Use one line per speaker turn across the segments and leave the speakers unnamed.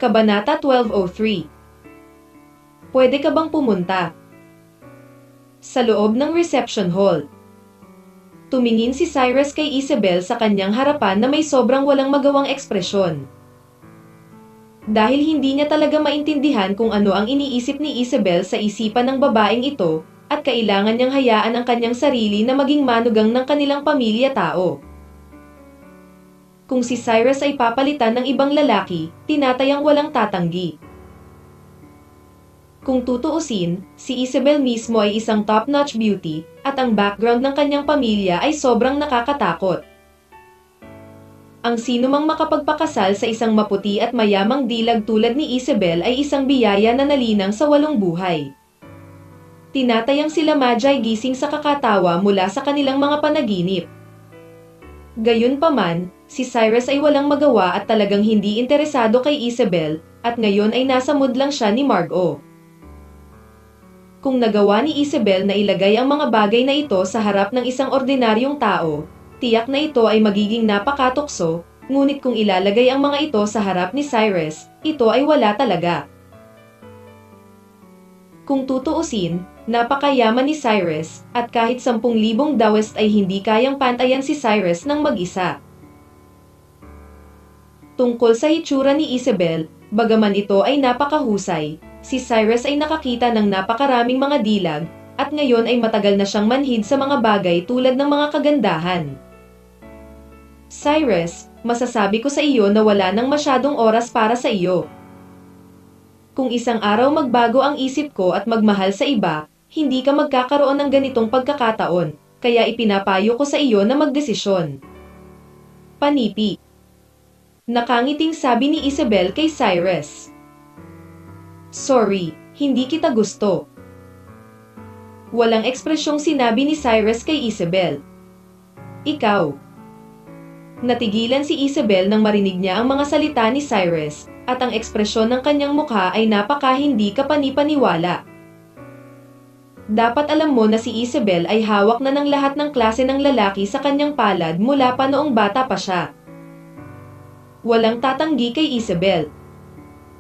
Kabanata 12:03. Pwede ka bang pumunta? Sa loob ng reception hall. Tumingin si Cyrus kay Isabel sa kanyang harapan na may sobrang walang magawang ekspresyon. Dahil hindi niya talaga maintindihan kung ano ang iniisip ni Isabel sa isipan ng babaeng ito, at kailangan niyang hayaan ang kanyang sarili na maging manugang ng kanilang pamilya-tao. Kung si Cyrus ay papalitan ng ibang lalaki, tinatayang walang tatanggi. Kung tutuusin, si Isabel mismo ay isang top-notch beauty, at ang background ng kanyang pamilya ay sobrang nakakatakot. Ang sinumang makapagpakasal sa isang maputi at mayamang dilag tulad ni Isabel ay isang biyaya na nalinang sa walong buhay. Tinatayang sila Magi gising sa kakatawa mula sa kanilang mga panaginip. Gayunpaman, si Cyrus ay walang magawa at talagang hindi interesado kay Isabel, at ngayon ay nasa mood lang siya ni Margot. Kung nagawa ni Isabel na ilagay ang mga bagay na ito sa harap ng isang ordinaryong tao, tiyak na ito ay magiging napakatukso, ngunit kung ilalagay ang mga ito sa harap ni Cyrus, ito ay wala talaga. Kung tutuusin, napakayaman ni Cyrus, at kahit 10,000 dawes ay hindi kayang pantayan si Cyrus ng mag-isa. Tungkol sa hitsura ni Isabel, bagaman ito ay napakahusay, si Cyrus ay nakakita ng napakaraming mga dilag, at ngayon ay matagal na siyang manhid sa mga bagay tulad ng mga kagandahan. Cyrus, masasabi ko sa iyo na wala nang masyadong oras para sa iyo. Kung isang araw magbago ang isip ko at magmahal sa iba, hindi ka magkakaroon ng ganitong pagkakataon, kaya ipinapayo ko sa iyo na magdesisyon. Panipi. Nakangiting sabi ni Isabel kay Cyrus. Sorry, hindi kita gusto. Walang ekspresyong sinabi ni Cyrus kay Isabel. Ikaw. Natigilan si Isabel nang marinig niya ang mga salita ni Cyrus, at ang ekspresyon ng kanyang mukha ay napaka-hindi kapani-paniwala. Dapat alam mo na si Isabel ay hawak na ng lahat ng klase ng lalaki sa kanyang palad mula pa noong bata pa siya. Walang tatanggi kay Isabel.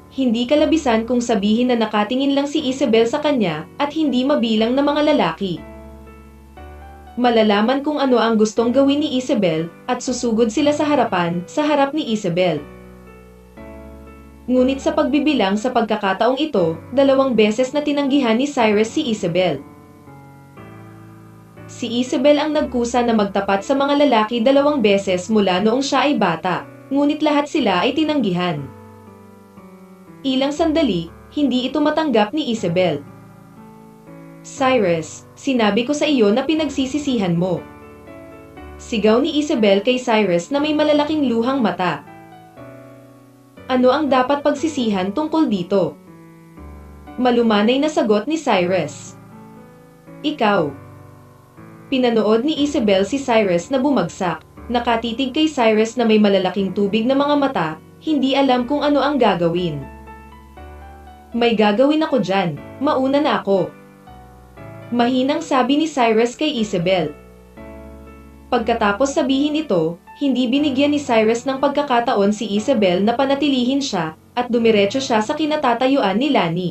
Hindi kalabisan kung sabihin na nakatingin lang si Isabel sa kanya at hindi mabilang na mga lalaki. Malalaman kung ano ang gustong gawin ni Isabel at susugod sila sa harap ni Isabel. Ngunit sa pagbibilang sa pagkakataong ito, 2 beses na tinanggihan ni Cyrus si Isabel. Si Isabel ang nagkusa na magtapat sa mga lalaki 2 beses mula noong siya ay bata, ngunit lahat sila ay tinanggihan. Ilang sandali, hindi ito matanggap ni Isabel. Cyrus, sinabi ko sa iyo na pinagsisisihan mo. Sigaw ni Isabel kay Cyrus na may malalaking luhang mata. Ano ang dapat pagsisihan tungkol dito? Malumanay na sagot ni Cyrus. Ikaw. Pinanood ni Isabel si Cyrus na bumagsak, nakatitig kay Cyrus na may malalaking tubig na mga mata, hindi alam kung ano ang gagawin. May gagawin ako dyan, mauna na ako. Mahinang sabi ni Cyrus kay Isabel. Pagkatapos sabihin ito, hindi binigyan ni Cyrus ng pagkakataon si Isabel na panatilihin siya, at dumiretso siya sa kinatatayuan ni Lani.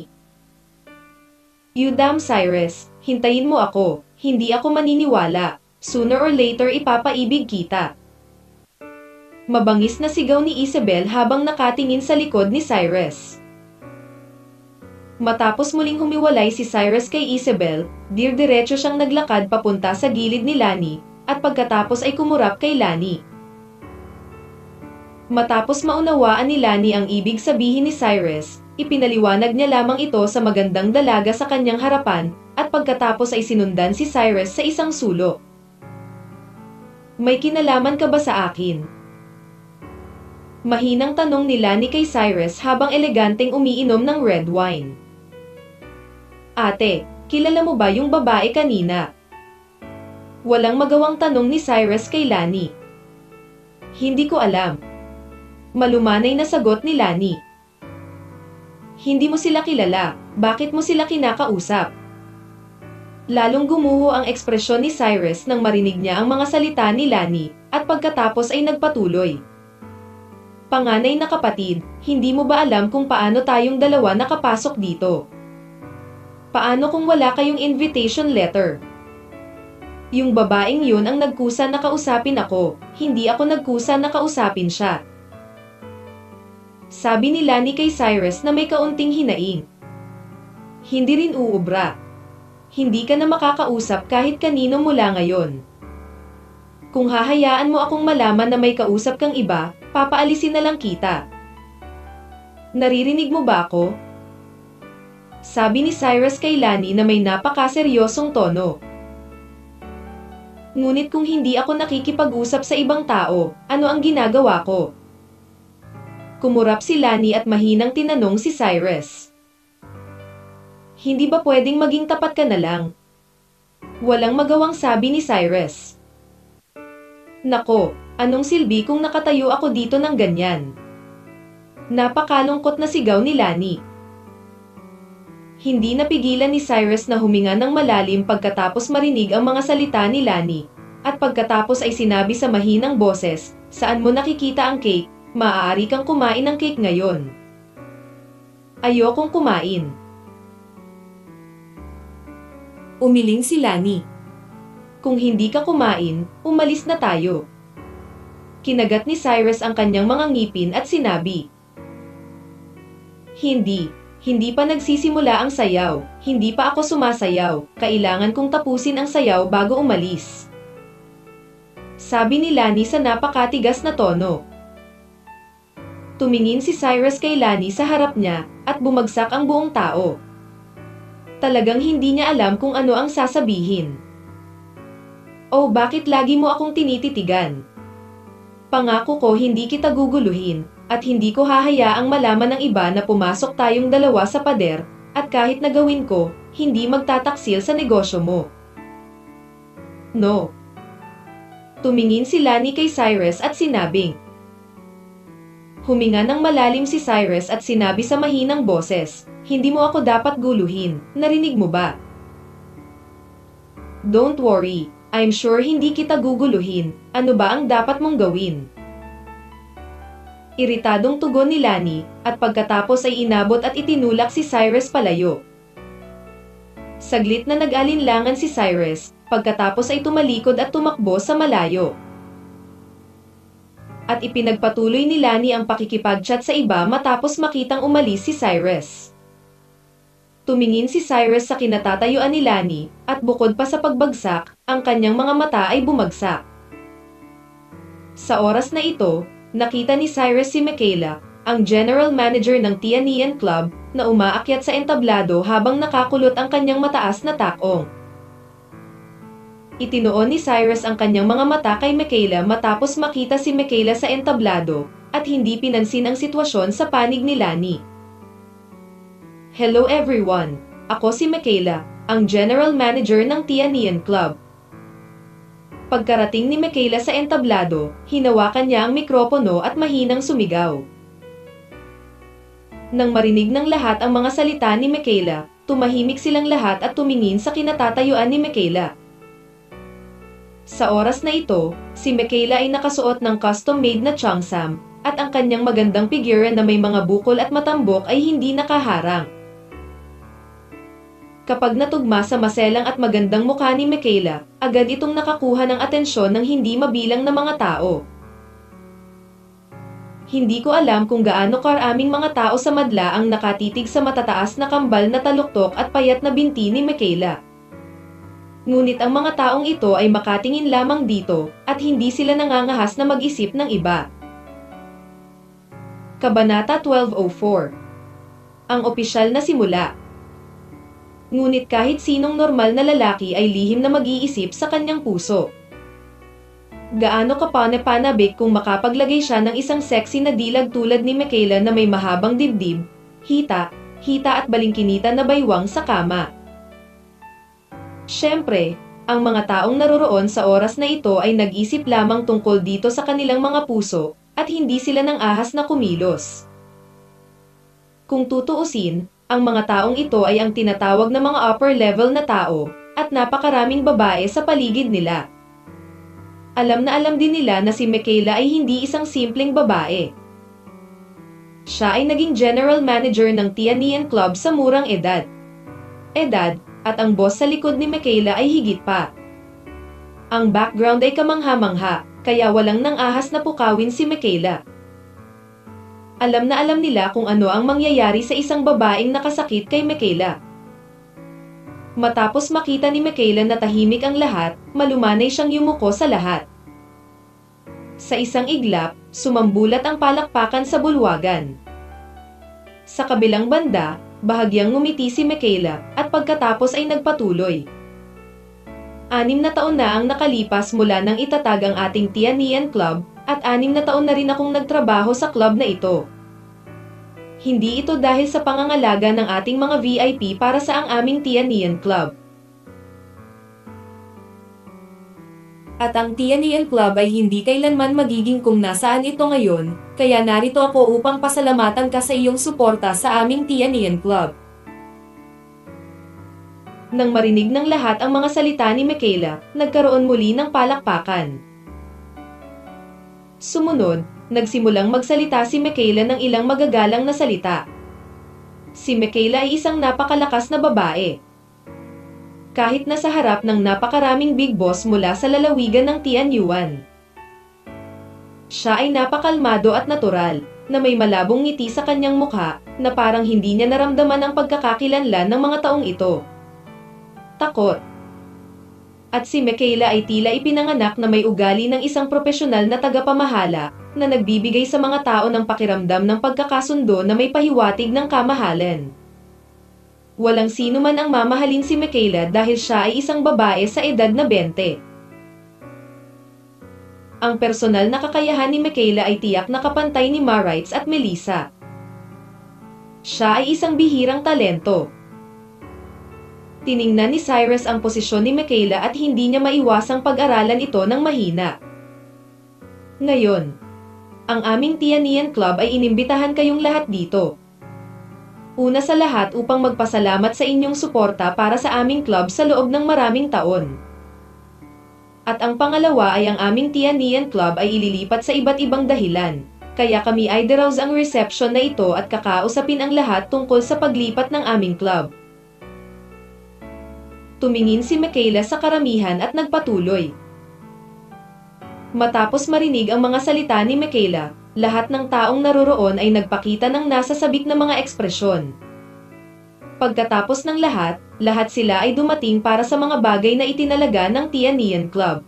You damn Cyrus, hintayin mo ako, hindi ako maniniwala, sooner or later ipapaibig kita. Mabangis na sigaw ni Isabel habang nakatingin sa likod ni Cyrus. Matapos muling humiwalay si Cyrus kay Isabel, diretso siyang naglakad papunta sa gilid ni Lani, at pagkatapos ay kumurap kay Lani. Matapos maunawaan ni Lani ang ibig sabihin ni Cyrus, ipinaliwanag niya lamang ito sa magandang dalaga sa kanyang harapan, at pagkatapos ay sinundan si Cyrus sa isang sulok. May kinalaman ka ba sa akin? Mahinang tanong ni Lani kay Cyrus habang eleganteng umiinom ng red wine. Ate, kilala mo ba yung babae kanina? Walang magawang tanong ni Cyrus kay Lani. Hindi ko alam. Malumanay na sagot ni Lani. Hindi mo sila kilala, bakit mo sila kinakausap? Lalong gumuho ang ekspresyon ni Cyrus nang marinig niya ang mga salita ni Lani, at pagkatapos ay nagpatuloy. Panganay na kapatid, hindi mo ba alam kung paano tayong dalawa nakapasok dito? Paano kung wala kayong invitation letter? Yung babaeng yun ang nagkusa na kausapin ako, hindi ako nagkusa na kausapin siya. Sabi ni Lani kay Cyrus na may kaunting hinaing. Hindi rin uubra. Hindi ka na makakausap kahit kanino mula ngayon. Kung hahayaan mo akong malaman na may kausap kang iba, papaalisin na lang kita. Naririnig mo ba ako? Sabi ni Cyrus kay Lani na may napakaseryosong tono. Ngunit kung hindi ako nakikipag-usap sa ibang tao, ano ang ginagawa ko? Kumurap si Lani at mahinang tinanong si Cyrus. Hindi ba pwedeng maging tapat ka na lang? Walang magawang sabi ni Cyrus. Nako, anong silbi kung nakatayo ako dito ng ganyan? Napakalungkot na sigaw ni Lani. Hindi napigilan ni Cyrus na huminga ng malalim pagkatapos marinig ang mga salita ni Lani. At pagkatapos ay sinabi sa mahinang boses, saan mo nakikita ang cake? Maaari kang kumain ng cake ngayon. Ayokong kumain. Umiling si Lani. Kung hindi ka kumain, umalis na tayo. Kinagat ni Cyrus ang kanyang mga ngipin at sinabi. Hindi pa nagsisimula ang sayaw, hindi pa ako sumasayaw, kailangan kong tapusin ang sayaw bago umalis. Sabi ni Lani sa napakatigas na tono. Tumingin si Cyrus kay Lani sa harap niya at bumagsak ang buong tao. Talagang hindi niya alam kung ano ang sasabihin. Oh, bakit lagi mo akong tinititigan? Pangako ko hindi kita guguluhin at hindi ko hahayaang malaman ng iba na pumasok tayong dalawa sa pader at kahit na gawin ko, hindi magtataksil sa negosyo mo. No. Tumingin si Lani kay Cyrus at sinabing. Huminga ng malalim si Cyrus at sinabi sa mahinang boses, hindi mo ako dapat guluhin, narinig mo ba? Don't worry, I'm sure hindi kita guguluhin, ano ba ang dapat mong gawin? Iritadong tugon ni Lani, at pagkatapos ay inabot at itinulak si Cyrus palayo. Saglit na nag-alinlangan si Cyrus, pagkatapos ay tumalikod at tumakbo sa malayo. At ipinagpatuloy ni Lani ang pakikipag-chat sa iba matapos makitang umalis si Cyrus. Tumingin si Cyrus sa kinatatayuan ni Lani, at bukod pa sa pagbagsak, ang kanyang mga mata ay bumagsak. Sa oras na ito, nakita ni Cyrus si Michaela, ang general manager ng Tianian Club, na umaakyat sa entablado habang nakakulot ang kanyang mataas na takong. Itinoon ni Cyrus ang kanyang mga mata kay Michaela matapos makita si Michaela sa entablado, at hindi pinansin ang sitwasyon sa panig ni Lani. Hello everyone, ako si Michaela, ang general manager ng Tianian Club. Pagkarating ni Michaela sa entablado, hinawakan niya ang mikropono at mahinang sumigaw. Nang marinig ng lahat ang mga salita ni Michaela, tumahimik silang lahat at tumingin sa kinatatayuan ni Michaela. Sa oras na ito, si Michaela ay nakasuot ng custom-made na cheongsam, at ang kanyang magandang figura na may mga bukol at matambok ay hindi nakaharang. Kapag natugma sa maselang at magandang mukha ni Michaela, agad itong nakakuha ng atensyon ng hindi mabilang na mga tao. Hindi ko alam kung gaano karaming mga tao sa madla ang nakatitig sa matataas na kambal na taluktok at payat na binti ni Michaela. Ngunit ang mga taong ito ay makatingin lamang dito, at hindi sila nangangahas na mag-isip ng iba. Kabanata 1204. Ang opisyal na simula. Ngunit kahit sinong normal na lalaki ay lihim na mag-iisip sa kanyang puso. Gaano kapane-panabik kung makapaglagay siya ng isang sexy na dilag tulad ni Michaela na may mahabang dibdib, hita at balingkinita na baywang sa kama. Siyempre, ang mga taong naroroon sa oras na ito ay nag-isip lamang tungkol dito sa kanilang mga puso, at hindi sila nang ahas na kumilos. Kung tutuusin, ang mga taong ito ay ang tinatawag na mga upper level na tao, at napakaraming babae sa paligid nila. Alam na alam din nila na si Michaela ay hindi isang simpleng babae. Siya ay naging general manager ng Tianian Club sa murang edad. At ang boss sa likod ni Michaela ay higit pa. Ang background ay kamangha-mangha, kaya walang nang ahas na pukawin si Michaela. Alam na alam nila kung ano ang mangyayari sa isang babaeng nakasakit kay Michaela. Matapos makita ni Michaela na tahimik ang lahat, malumanay siyang yumuko sa lahat. Sa isang iglap, sumambulat ang palakpakan sa bulwagan. Sa kabilang banda, bahagyang ngumiti si Michaela at pagkatapos ay nagpatuloy. 6 na taon na ang nakalipas mula nang itatag ang ating Tianian Club at 6 na taon na rin akong nagtrabaho sa club na ito. Hindi ito dahil sa pangangalaga ng ating mga VIP para sa ang aming Tianian Club. At ang Tianian Club ay hindi kailanman magiging kung nasaan ito ngayon, kaya narito ako upang pasalamatan ka sa iyong suporta sa aming Tianian Club. Nang marinig ng lahat ang mga salita ni Michaela, nagkaroon muli ng palakpakan. Sumunod, nagsimulang magsalita si Michaela ng ilang magagalang na salita. Si Michaela ay isang napakalakas na babae. Kahit nasa harap ng napakaraming big boss mula sa lalawigan ng Tianyuan. Siya ay napakalmado at natural, na may malabong ngiti sa kanyang mukha, na parang hindi niya naramdaman ang pagkakakilanlan ng mga taong ito. Takot. At si Michaela ay tila ipinanganak na may ugali ng isang profesional na tagapamahala, na nagbibigay sa mga tao ng pakiramdam ng pagkakasundo na may pahiwatig ng kamahalan. Walang sino man ang mamahalin si Michaela dahil siya ay isang babae sa edad na 20. Ang personal na kakayahan ni Michaela ay tiyak na kapantay ni Maritz at Melissa. Siya ay isang bihirang talento. Tiningnan ni Cyrus ang posisyon ni Michaela at hindi niya maiwasang pag-aralan ito ng mahina. Ngayon, ang aming Tianian Club ay inimbitahan kayong lahat dito. Una sa lahat upang magpasalamat sa inyong suporta para sa aming club sa loob ng maraming taon. At ang pangalawa ay ang aming Tianian Club ay ililipat sa iba't ibang dahilan, kaya kami ay daraos ang reception na ito at kakausapin ang lahat tungkol sa paglipat ng aming club. Tumingin si Michaela sa karamihan at nagpatuloy. Matapos marinig ang mga salita ni Michaela, lahat ng taong naroroon ay nagpakita ng nasa sabik na mga ekspresyon. Pagkatapos ng lahat sila ay dumating para sa mga bagay na itinalaga ng Tianian Club.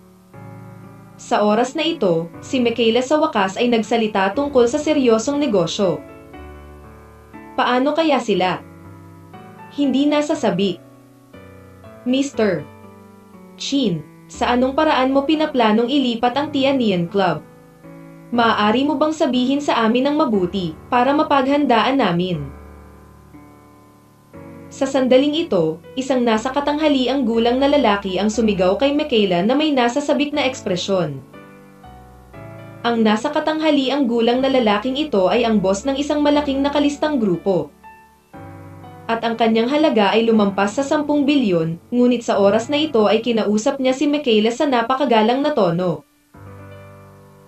Sa oras na ito, si Michaela sa wakas ay nagsalita tungkol sa seryosong negosyo. Paano kaya sila? Hindi nasa sabik. Mr. Chin, sa anong paraan mo pinaplanong ilipat ang Tianian Club? Maaari mo bang sabihin sa amin ng mabuti, para mapaghandaan namin? Sa sandaling ito, isang nasa katanghaliang gulang na lalaki ang sumigaw kay Michaela na may nasa sabik na ekspresyon. Ang nasa katanghaliang gulang na lalaking ito ay ang boss ng isang malaking nakalistang grupo. At ang kanyang halaga ay lumampas sa 10 bilyon, ngunit sa oras na ito ay kinausap niya si Michaela sa napakagalang na tono.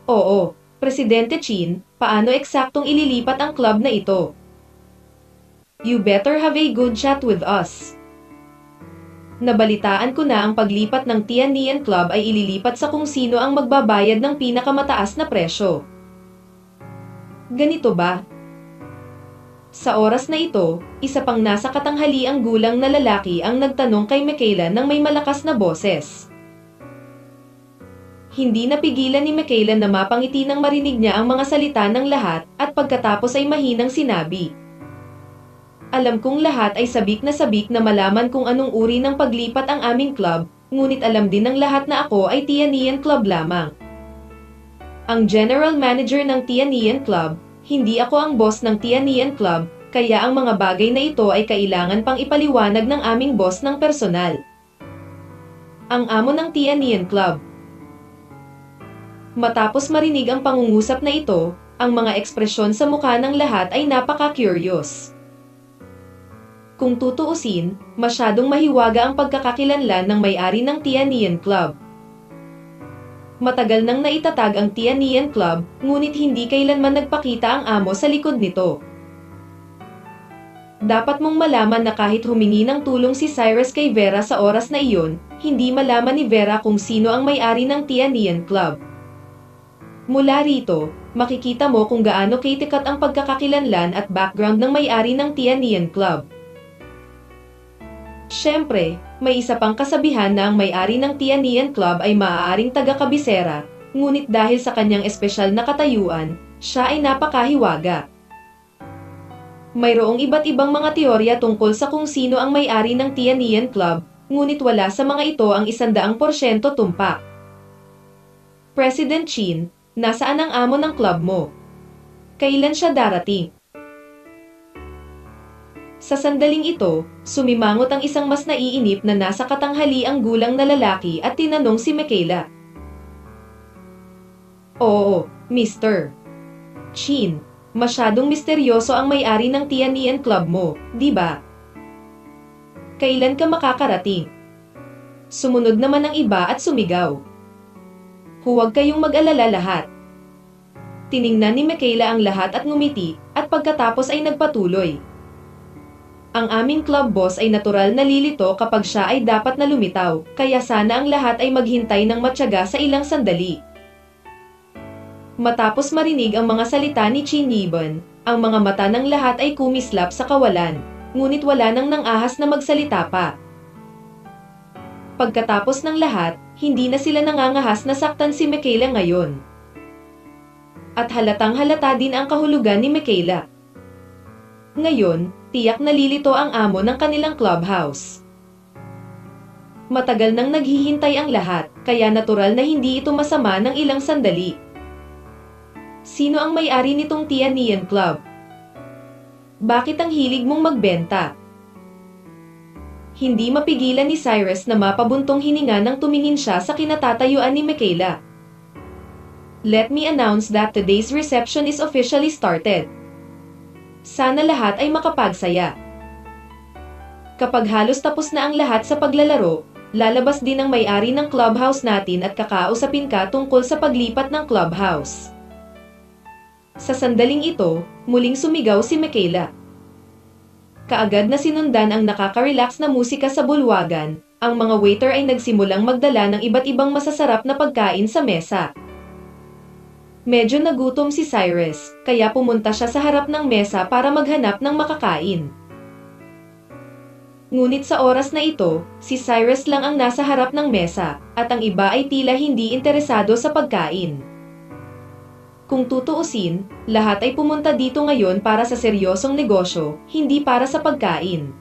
Oo, Presidente Chin, paano eksaktong ililipat ang club na ito? You better have a good chat with us. Nabalitaan ko na ang paglipat ng Tianian Club ay ililipat sa kung sino ang magbabayad ng pinakamataas na presyo. Ganito ba? Sa oras na ito, isa pang nasa katanghaliang gulang na lalaki ang nagtanong kay Michaela ng may malakas na boses. Hindi napigilan ni Michaela na mapangiti nang marinig niya ang mga salita ng lahat at pagkatapos ay mahinang sinabi. Alam kong lahat ay sabik na malaman kung anong uri ng paglipat ang aming club, ngunit alam din ng lahat na ako ay Tianian Club lamang. Ang general manager ng Tianian Club, hindi ako ang boss ng Tianian Club, kaya ang mga bagay na ito ay kailangan pang ipaliwanag ng aming boss ng personal. Ang amo ng Tianian Club. Matapos marinig ang pangungusap na ito, ang mga ekspresyon sa mukha ng lahat ay napaka-curious. Kung tutuusin, masyadong mahiwaga ang pagkakakilanlan ng may-ari ng Tianian Club. Matagal nang naitatag ang Tianian Club, ngunit hindi kailanman nagpakita ang amo sa likod nito. Dapat mong malaman na kahit humingi ng tulong si Cyrus kay Vera sa oras na iyon, hindi malaman ni Vera kung sino ang may-ari ng Tianian Club. Mula rito, makikita mo kung gaano katikat ang pagkakakilanlan at background ng may-ari ng Tianian Club. Siyempre, may isa pang kasabihan na ang may-ari ng Tianian Club ay maaaring taga-kabisera, ngunit dahil sa kanyang espesyal na katayuan, siya ay napakahiwaga. Mayroong iba't ibang mga teorya tungkol sa kung sino ang may-ari ng Tianian Club, ngunit wala sa mga ito ang 100% tumpak. President Chin, nasaan ang amo ng club mo? Kailan siya darating? Sa sandaling ito, sumimangot ang isang mas naiinip na nasa katanghaliang gulang na lalaki at tinanong si Michaela. Oo, Mr. Chin. Masyadong misteryoso ang may-ari ng Tianian Club mo, di ba? Kailan ka makakarating? Sumunod naman ang iba at sumigaw. Huwag kayong mag-alala lahat. Tiningnan ni Michaela ang lahat at ngumiti, at pagkatapos ay nagpatuloy. Ang aming club boss ay natural na lilito kapag siya ay dapat na lumitaw, kaya sana ang lahat ay maghintay ng matyaga sa ilang sandali. Matapos marinig ang mga salita ni Chin Yiban, ang mga mata ng lahat ay kumislap sa kawalan, ngunit wala nang nangahas na magsalita pa. Pagkatapos ng lahat, hindi na sila nangangahas na saktan si Michaela ngayon. At halatang halata din ang kahulugan ni Michaela. Ngayon, tiyak nalilito ang amo ng kanilang clubhouse. Matagal nang naghihintay ang lahat, kaya natural na hindi ito masama ng ilang sandali. Sino ang may-ari nitong Tianian Club? Bakit ang hilig mong magbenta? Hindi mapigilan ni Cyrus na mapabuntong hininga nang tumingin siya sa kinatatayuan ni Michaela. Let me announce that today's reception is officially started. Sana lahat ay makapagsaya. Kapag halos tapos na ang lahat sa paglalaro, lalabas din ang may-ari ng clubhouse natin at kakausapin ka tungkol sa paglipat ng clubhouse. Sa sandaling ito, muling sumigaw si Michaela. Kaagad na sinundan ang nakaka-relax na musika sa bulwagan, ang mga waiter ay nagsimulang magdala ng iba't ibang masasarap na pagkain sa mesa. Medyo nagutom si Cyrus, kaya pumunta siya sa harap ng mesa para maghanap ng makakain. Ngunit sa oras na ito, si Cyrus lang ang nasa harap ng mesa, at ang iba ay tila hindi interesado sa pagkain. Kung tutuusin, lahat ay pumunta dito ngayon para sa seryosong negosyo, hindi para sa pagkain.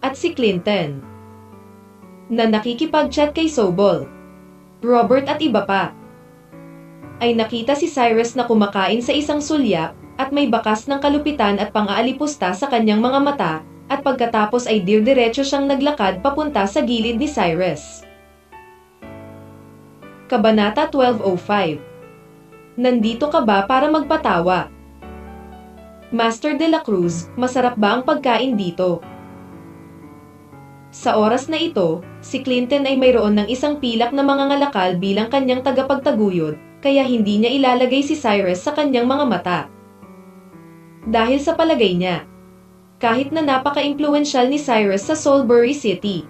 At si Clinton, na nakikipag-chat kay Sobol, Robert at iba pa, ay nakita si Cyrus na kumakain sa isang sulyap at may bakas ng kalupitan at pang-aalipusta sa kanyang mga mata, at pagkatapos ay diretso siyang naglakad papunta sa gilid ni Cyrus. Kabanata 12:05. Nandito ka ba para magpatawa? Master de la Cruz, masarap ba ang pagkain dito? Sa oras na ito, si Clinton ay mayroon ng isang pilak na mga ngalakal bilang kanyang tagapagtaguyod, kaya hindi niya ilalagay si Cyrus sa kanyang mga mata. Dahil sa palagay niya, kahit na napaka-impluensyal ni Cyrus sa Soulbury City,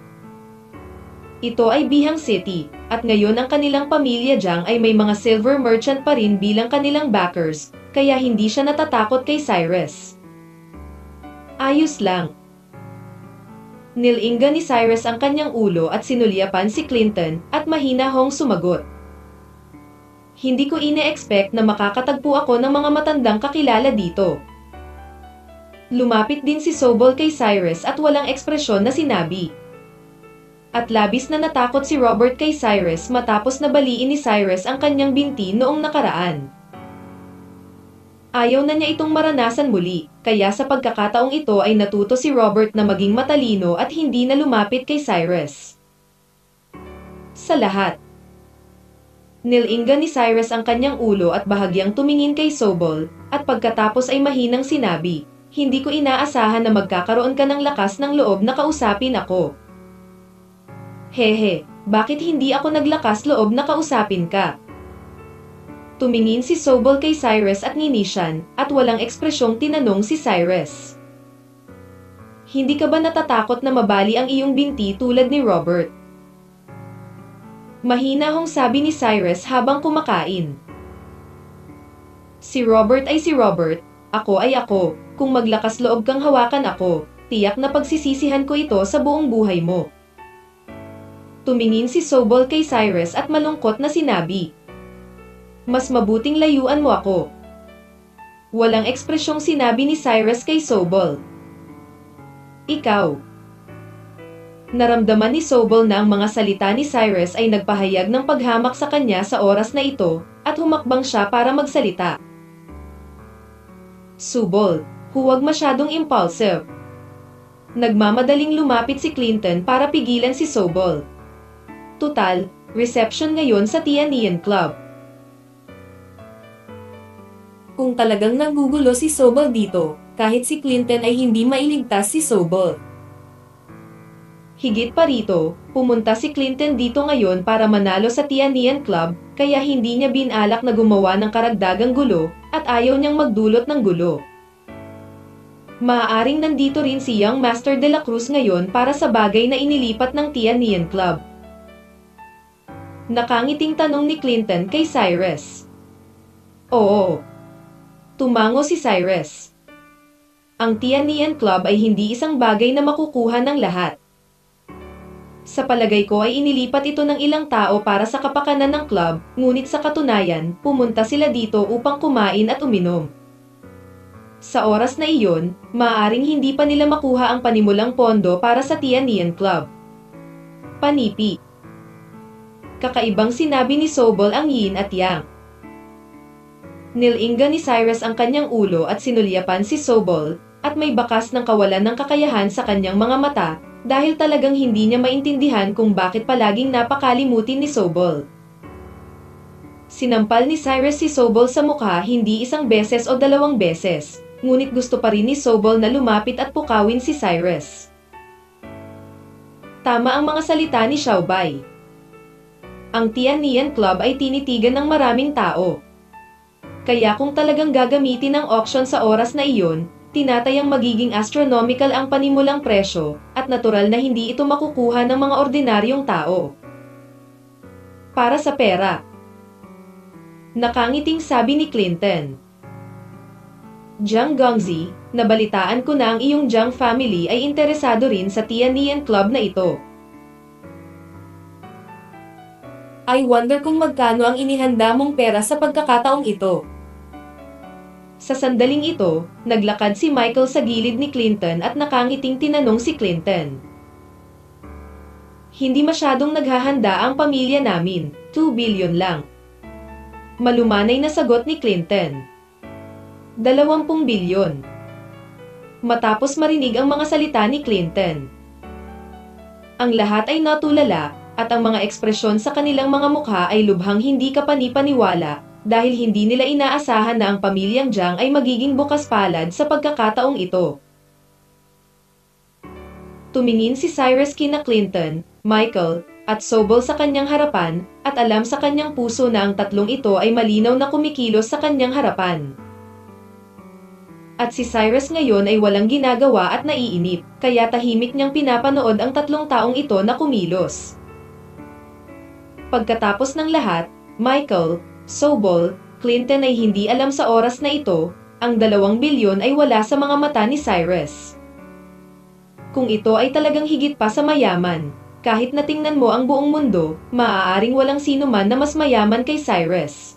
ito ay Bihang City, at ngayon ang kanilang pamilya diyang ay may mga silver merchant pa rin bilang kanilang backers, kaya hindi siya natatakot kay Cyrus. Ayos lang. Nilinga ni Cyrus ang kanyang ulo at sinulyapan si Clinton at mahinahong sumagot. Hindi ko ine-expect na makakatagpo ako ng mga matandang kakilala dito. Lumapit din si Sobol kay Cyrus at walang ekspresyon na sinabi. At labis na natakot si Robert kay Cyrus matapos na baliin ni Cyrus ang kanyang binti noong nakaraan. Ayaw na niya itong maranasan muli, kaya sa pagkakataong ito ay natuto si Robert na maging matalino at hindi na lumapit kay Cyrus. Sa lahat, nilinga ni Cyrus ang kanyang ulo at bahagyang tumingin kay Sobol, at pagkatapos ay mahinang sinabi, hindi ko inaasahan na magkakaroon ka ng lakas ng loob na kausapin ako. Hehe, Bakit hindi ako naglakas loob na kausapin ka? Tumingin si Sobol kay Cyrus at Ninishan, at walang ekspresyong tinanong si Cyrus. Hindi ka ba natatakot na mabali ang iyong binti tulad ni Robert? Mahinahong sabi ni Cyrus habang kumakain. Si Robert ay si Robert, ako ay ako, kung maglakas loob kang hawakan ako, tiyak na pagsisisihan ko ito sa buong buhay mo. Tumingin si Sobol kay Cyrus at malungkot na sinabi. Mas mabuting layuan mo ako. Walang ekspresyong sinabi ni Cyrus kay Sobol. Ikaw. Naramdaman ni Sobol na ang mga salita ni Cyrus ay nagpahayag ng paghamak sa kanya sa oras na ito, at humakbang siya para magsalita. Sobol, huwag masyadong impulsive. Nagmamadaling lumapit si Clinton para pigilan si Sobol. Tutal, reception ngayon sa Tianian Club. Kung talagang nagugulo si Sobol dito, kahit si Clinton ay hindi mailigtas si Sobol. Higit pa rito, pumunta si Clinton dito ngayon para manalo sa Tianian Club, kaya hindi niya binalak na gumawa ng karagdagang gulo, at ayaw niyang magdulot ng gulo. Maaaring nandito rin si Young Master de la Cruz ngayon para sa bagay na inilipat ng Tianian Club. Nakangiting tanong ni Clinton kay Cyrus. Oo. Tumango si Cyrus. Ang Tianian Club ay hindi isang bagay na makukuha ng lahat. Sa palagay ko ay inilipat ito ng ilang tao para sa kapakanan ng club, ngunit sa katunayan, pumunta sila dito upang kumain at uminom. Sa oras na iyon, maaaring hindi pa nila makuha ang panimulang pondo para sa Tianian Club. Panipi. Kakaibang sinabi ni Sobol ang yin at yang. Nilingga ni Cyrus ang kanyang ulo at sinulyapan si Sobol, at may bakas ng kawalan ng kakayahan sa kanyang mga mata, dahil talagang hindi niya maintindihan kung bakit palaging napakalimutin ni Sobol. Sinampal ni Cyrus si Sobol sa mukha hindi isang beses o dalawang beses, ngunit gusto pa rin ni Sobol na lumapit at pukawin si Cyrus. Tama ang mga salita ni Xiaobay. Ang Tianian Club ay tinitigan ng maraming tao. Kaya kung talagang gagamitin ang auction sa oras na iyon, tinatayang magiging astronomical ang panimulang presyo, at natural na hindi ito makukuha ng mga ordinaryong tao. Para sa pera. Nakangiting sabi ni Clinton. Jiang Gongzi, nabalitaan ko na ang iyong Jiang family ay interesado rin sa Tianian Club na ito. I wonder kung magkano ang inihanda mong pera sa pagkakataong ito. Sa sandaling ito, naglakad si Michael sa gilid ni Clinton at nakangiting tinanong si Clinton. Hindi masyadong naghahanda ang pamilya namin, 2 billion lang. Malumanay na sagot ni Clinton. 20 bilyon. Matapos marinig ang mga salita ni Clinton. Ang lahat ay natulala, at ang mga ekspresyon sa kanilang mga mukha ay lubhang hindi kapanipaniwala, dahil hindi nila inaasahan na ang pamilyang Jiang ay magiging bukas palad sa pagkakataong ito. Tumingin si Cyrus kina Clinton, Michael, at Sobol sa kanyang harapan, at alam sa kanyang puso na ang tatlong ito ay malinaw na kumikilos sa kanyang harapan. At si Cyrus ngayon ay walang ginagawa at naiinip, kaya tahimik niyang pinapanood ang tatlong taong ito na kumilos. Pagkatapos ng lahat, Michael, Sobol, Clinton ay hindi alam sa oras na ito, ang 2 bilyon ay wala sa mga mata ni Cyrus. Kung ito ay talagang higit pa sa mayaman, kahit na tingnan mo ang buong mundo, maaaring walang sino man na mas mayaman kay Cyrus.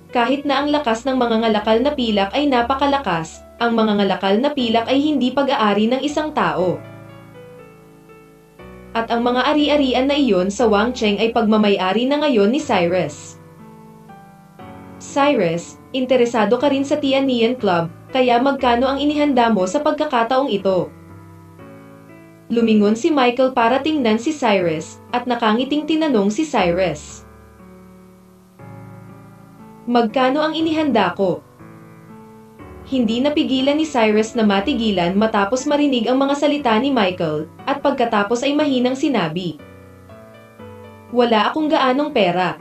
Kahit na ang lakas ng mga ngalakal na pilak ay napakalakas, ang mga ngalakal na pilak ay hindi pag-aari ng isang tao. At ang mga ari-arian na iyon sa Wangcheng ay pagmamay-ari na ngayon ni Cyrus. Cyrus, interesado ka rin sa Tianian Club, kaya magkano ang inihanda mo sa pagkakataong ito? Lumingon si Michael para tingnan si Cyrus, at nakangiting tinanong si Cyrus. Magkano ang inihanda ko? Hindi napigilan ni Cyrus na matigilan matapos marinig ang mga salita ni Michael, at pagkatapos ay mahinang sinabi, Wala akong gaanong pera.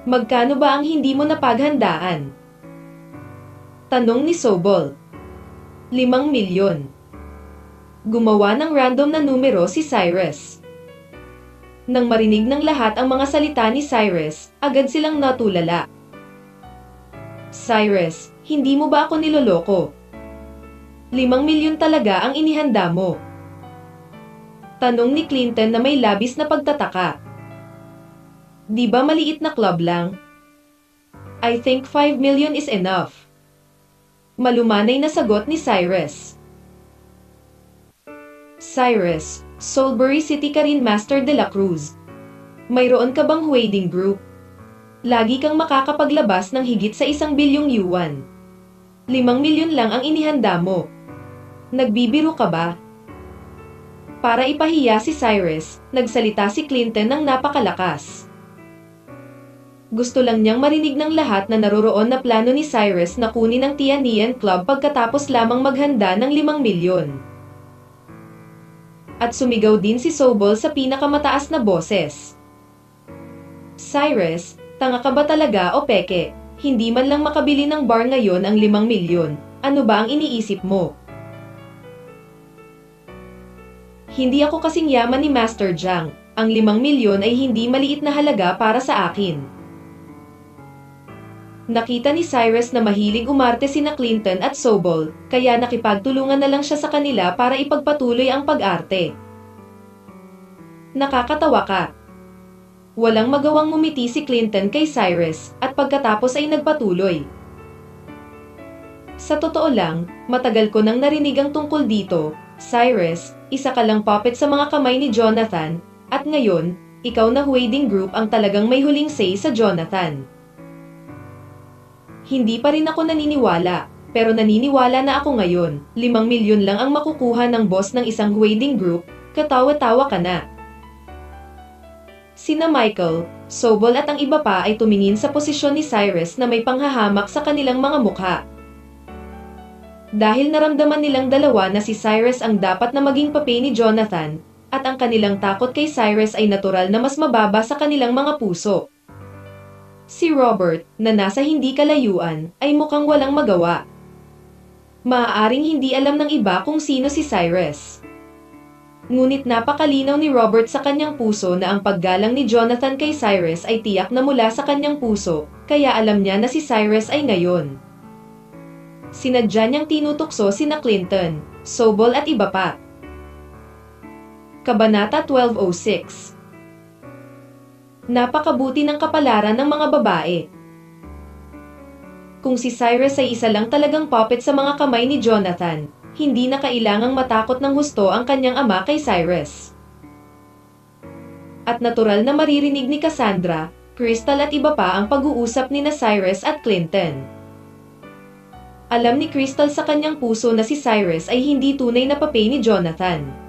Magkano ba ang hindi mo napaghandaan? Tanong ni Sobol. 5 milyon. Gumawa ng random na numero si Cyrus. Nang marinig ng lahat ang mga salita ni Cyrus, agad silang natulala. Cyrus, hindi mo ba ako niloloko? 5 milyon talaga ang inihanda mo. Tanong ni Clinton na may labis na pagtataka. Di ba maliit na club lang? I think 5 million is enough. Malumanay na sagot ni Cyrus. Cyrus, Soulbury City ka rin Master de la Cruz. Mayroon ka bang wedding group? Lagi kang makakapaglabas ng higit sa 1 bilyong yuan. 5 milyon lang ang inihanda mo. Nagbibiro ka ba? Para ipahiya si Cyrus, nagsalita si Clinton ng napakalakas. Gusto lang niyang marinig ng lahat na naroroon na plano ni Cyrus na kunin ang Tianian Club pagkatapos lamang maghanda ng 5 milyon. At sumigaw din si Sobol sa pinakamataas na boses. Cyrus, tanga ka ba talaga o peke? Hindi man lang makabili ng bar ngayon ang 5 milyon. Ano ba ang iniisip mo? Hindi ako kasing yaman ni Master Jiang. Ang 5 milyon ay hindi maliit na halaga para sa akin. Nakita ni Cyrus na mahilig umarte sina Clinton at Sobol, kaya nakipagtulungan na lang siya sa kanila para ipagpatuloy ang pag-arte. Nakakatawa ka. Walang magawang ngumiti si Clinton kay Cyrus, at pagkatapos ay nagpatuloy. Sa totoo lang, matagal ko nang narinig ang tungkol dito, Cyrus, isa ka lang puppet sa mga kamay ni Jonathan, at ngayon, ikaw na wedding group ang talagang may huling say sa Jonathan. Hindi pa rin ako naniniwala, pero naniniwala na ako ngayon. 5 milyon lang ang makukuha ng boss ng isang wedding group, katawa-tawa ka na. Sina Michael, Sobol at ang iba pa ay tumingin sa posisyon ni Cyrus na may panghahamak sa kanilang mga mukha. Dahil naramdaman nilang dalawa na si Cyrus ang dapat na maging papi ni Jonathan, at ang kanilang takot kay Cyrus ay natural na mas mababa sa kanilang mga puso. Si Robert, na nasa hindi kalayuan, ay mukhang walang magawa. Maaaring hindi alam ng iba kung sino si Cyrus. Ngunit napakalinaw ni Robert sa kanyang puso na ang paggalang ni Jonathan kay Cyrus ay tiyak na mula sa kanyang puso, kaya alam niya na si Cyrus ay ngayon. Sinadya niyang tinutukso sina Clinton, Sobol at iba pa. Kabanata 1206. Napakabuti ng kapalaran ng mga babae. Kung si Cyrus ay isa lang talagang puppet sa mga kamay ni Jonathan, hindi na kailangang matakot ng husto ang kanyang ama kay Cyrus. At natural na maririnig ni Cassandra, Crystal at iba pa ang pag-uusap ni na Cyrus at Clinton. Alam ni Crystal sa kanyang puso na si Cyrus ay hindi tunay na papi ni Jonathan.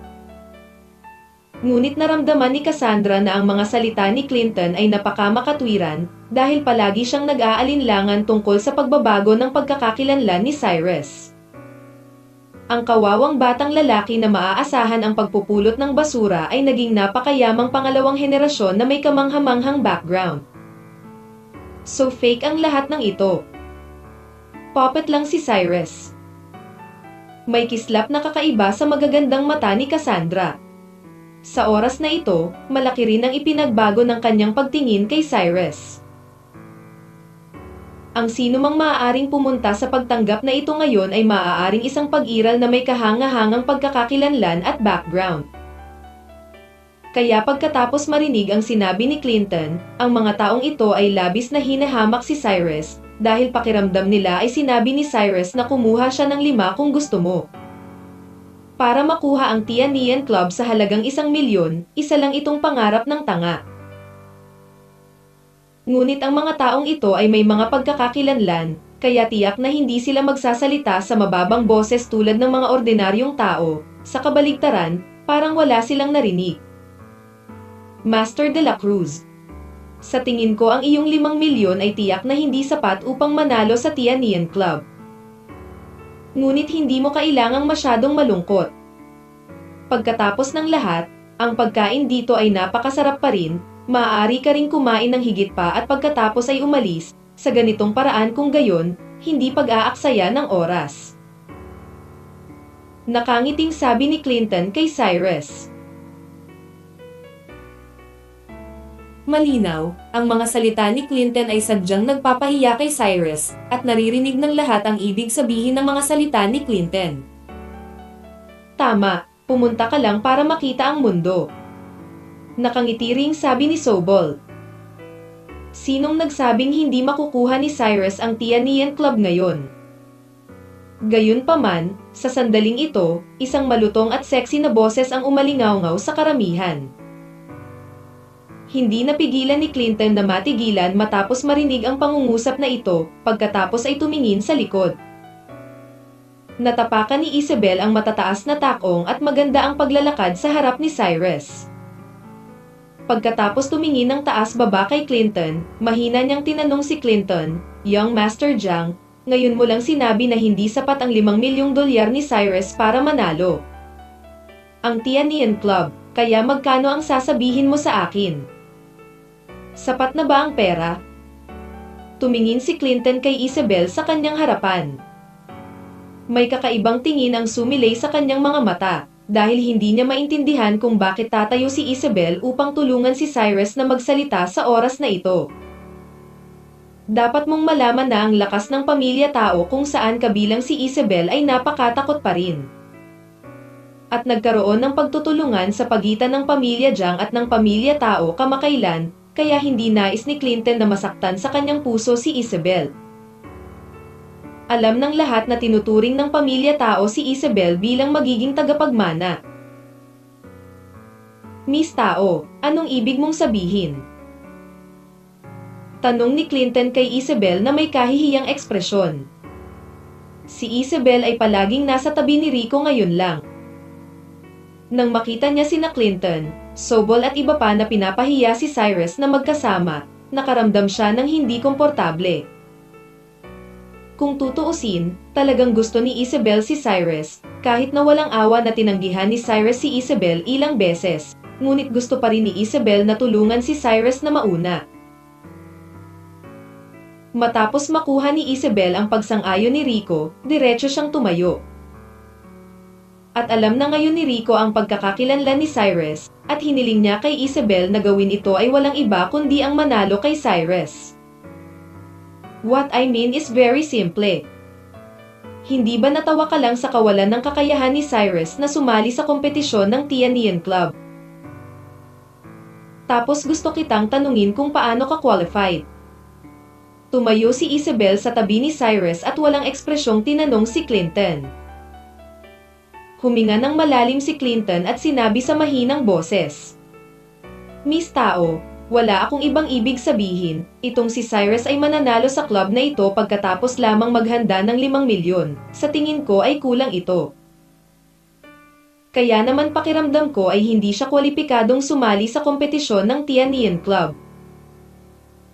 Ngunit naramdaman ni Cassandra na ang mga salita ni Clinton ay napakamakatwiran dahil palagi siyang nag-aalinlangan tungkol sa pagbabago ng pagkakakilanlan ni Cyrus. Ang kawawang batang lalaki na maaasahan ang pagpupulot ng basura ay naging napakayamang pangalawang henerasyon na may kamanghamanghang background. So fake ang lahat ng ito. Puppet lang si Cyrus. May kislap na kakaiba sa magagandang mata ni Cassandra. Sa oras na ito, malaki rin ang ipinagbago ng kanyang pagtingin kay Cyrus. Ang sinumang maaaring pumunta sa pagtanggap na ito ngayon ay maaaring isang pag-iral na may kahangahangang pagkakakilanlan at background. Kaya pagkatapos marinig ang sinabi ni Clinton, ang mga taong ito ay labis na hinahamak si Cyrus, dahil pakiramdam nila ay sinabi ni Cyrus na kumuha siya ng 5 kung gusto mo. Para makuha ang Tianian Club sa halagang 1 milyon, isa lang itong pangarap ng tanga. Ngunit ang mga taong ito ay may mga pagkakakilanlan, kaya tiyak na hindi sila magsasalita sa mababang boses tulad ng mga ordinaryong tao. Sa kabaligtaran, parang wala silang narinig. Master de la Cruz, sa tingin ko ang iyong 5 milyon ay tiyak na hindi sapat upang manalo sa Tianian Club. Ngunit hindi mo kailangang masyadong malungkot. Pagkatapos ng lahat, ang pagkain dito ay napakasarap pa rin, Maaari ka ring kumain ng higit pa at pagkatapos ay umalis, sa ganitong paraan kung gayon, hindi pag-aaksaya ng oras. Nakangiting sabi ni Clinton kay Cyrus. Malinaw, ang mga salita ni Clinton ay sadyang nagpapahiya kay Cyrus, at naririnig ng lahat ang ibig sabihin ng mga salita ni Clinton. Tama, pumunta ka lang para makita ang mundo. Nakangiti ring sabi ni Sobol. Sinong nagsabing hindi makukuha ni Cyrus ang Tianian Club ngayon? Gayunpaman, sa sandaling ito, isang malutong at sexy na boses ang umalingaw-ngaw sa karamihan. Hindi napigilan ni Clinton na matigilan matapos marinig ang pangungusap na ito, pagkatapos ay tumingin sa likod. Natapakan ni Isabel ang matataas na takong at maganda ang paglalakad sa harap ni Cyrus. Pagkatapos tumingin ng taas-baba kay Clinton, mahina niyang tinanong si Clinton, "Young Master Jiang, ngayon mo lang sinabi na hindi sapat ang $5 milyong ni Cyrus para manalo ang Tianian Club, kaya magkano ang sasabihin mo sa akin? Sapat na ba ang pera?" Tumingin si Clinton kay Isabel sa kanyang harapan. May kakaibang tingin ang sumilay sa kanyang mga mata, dahil hindi niya maintindihan kung bakit tatayo si Isabel upang tulungan si Cyrus na magsalita sa oras na ito. Dapat mong malaman na ang lakas ng pamilya tao kung saan kabilang si Isabel ay napakatakot pa rin. At nagkaroon ng pagtutulungan sa pagitan ng pamilya Jiang at ng pamilya tao kamakailan, kaya hindi nais ni Clinton na masaktan sa kanyang puso si Isabel. Alam ng lahat na tinuturing ng pamilya tao si Isabel bilang magiging tagapagmana. "Miss Tao, anong ibig mong sabihin?" Tanong ni Clinton kay Isabel na may kahihiyang ekspresyon. Si Isabel ay palaging nasa tabi ni Rico ngayon lang. Nang makita niya sina Clinton, Sobol at iba pa na pinapahiya si Cyrus na magkasama, nakaramdam siya ng hindi komportable. Kung tutuusin, talagang gusto ni Isabel si Cyrus, kahit na walang awa na tinanggihan ni Cyrus si Isabel ilang beses, ngunit gusto pa rin ni Isabel na tulungan si Cyrus na mauna. Matapos makuha ni Isabel ang pagsang-ayon ni Rico, diretso siyang tumayo. At alam na ngayon ni Rico ang pagkakakilanlan ni Cyrus, at hiniling niya kay Isabel na gawin ito ay walang iba kundi ang manalo kay Cyrus. What I mean is very simple. Hindi ba natawa ka lang sa kawalan ng kakayahan ni Cyrus na sumali sa kompetisyon ng Tianian Club? Tapos gusto kitang tanungin kung paano ka qualified. Tumayo si Isabel sa tabi ni Cyrus at walang ekspresyong tinanong si Clinton. Huminga ng malalim si Clinton at sinabi sa mahinang boses, "Miss Tao, wala akong ibang ibig sabihin, itong si Cyrus ay mananalo sa club na ito pagkatapos lamang maghanda ng 5 milyon, sa tingin ko ay kulang ito. Kaya naman pakiramdam ko ay hindi siya kwalipikadong sumali sa kompetisyon ng Tianian Club.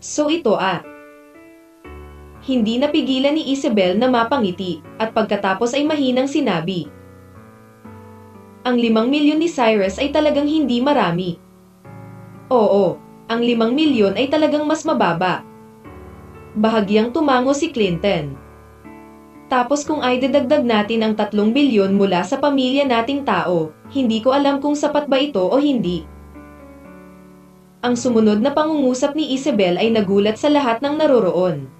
So ito Hindi napigilan ni Isabel na mapangiti, at pagkatapos ay mahinang sinabi, "Ang 5 milyon ni Cyrus ay talagang hindi marami." "Oo, ang 5 milyon ay talagang mas mababa." Bahagyang tumango si Clinton. "Tapos kung ay didagdag natin ang 3 bilyon mula sa pamilya nating tao, hindi ko alam kung sapat ba ito o hindi." Ang sumunod na pangungusap ni Isabel ay nagulat sa lahat ng naroroon.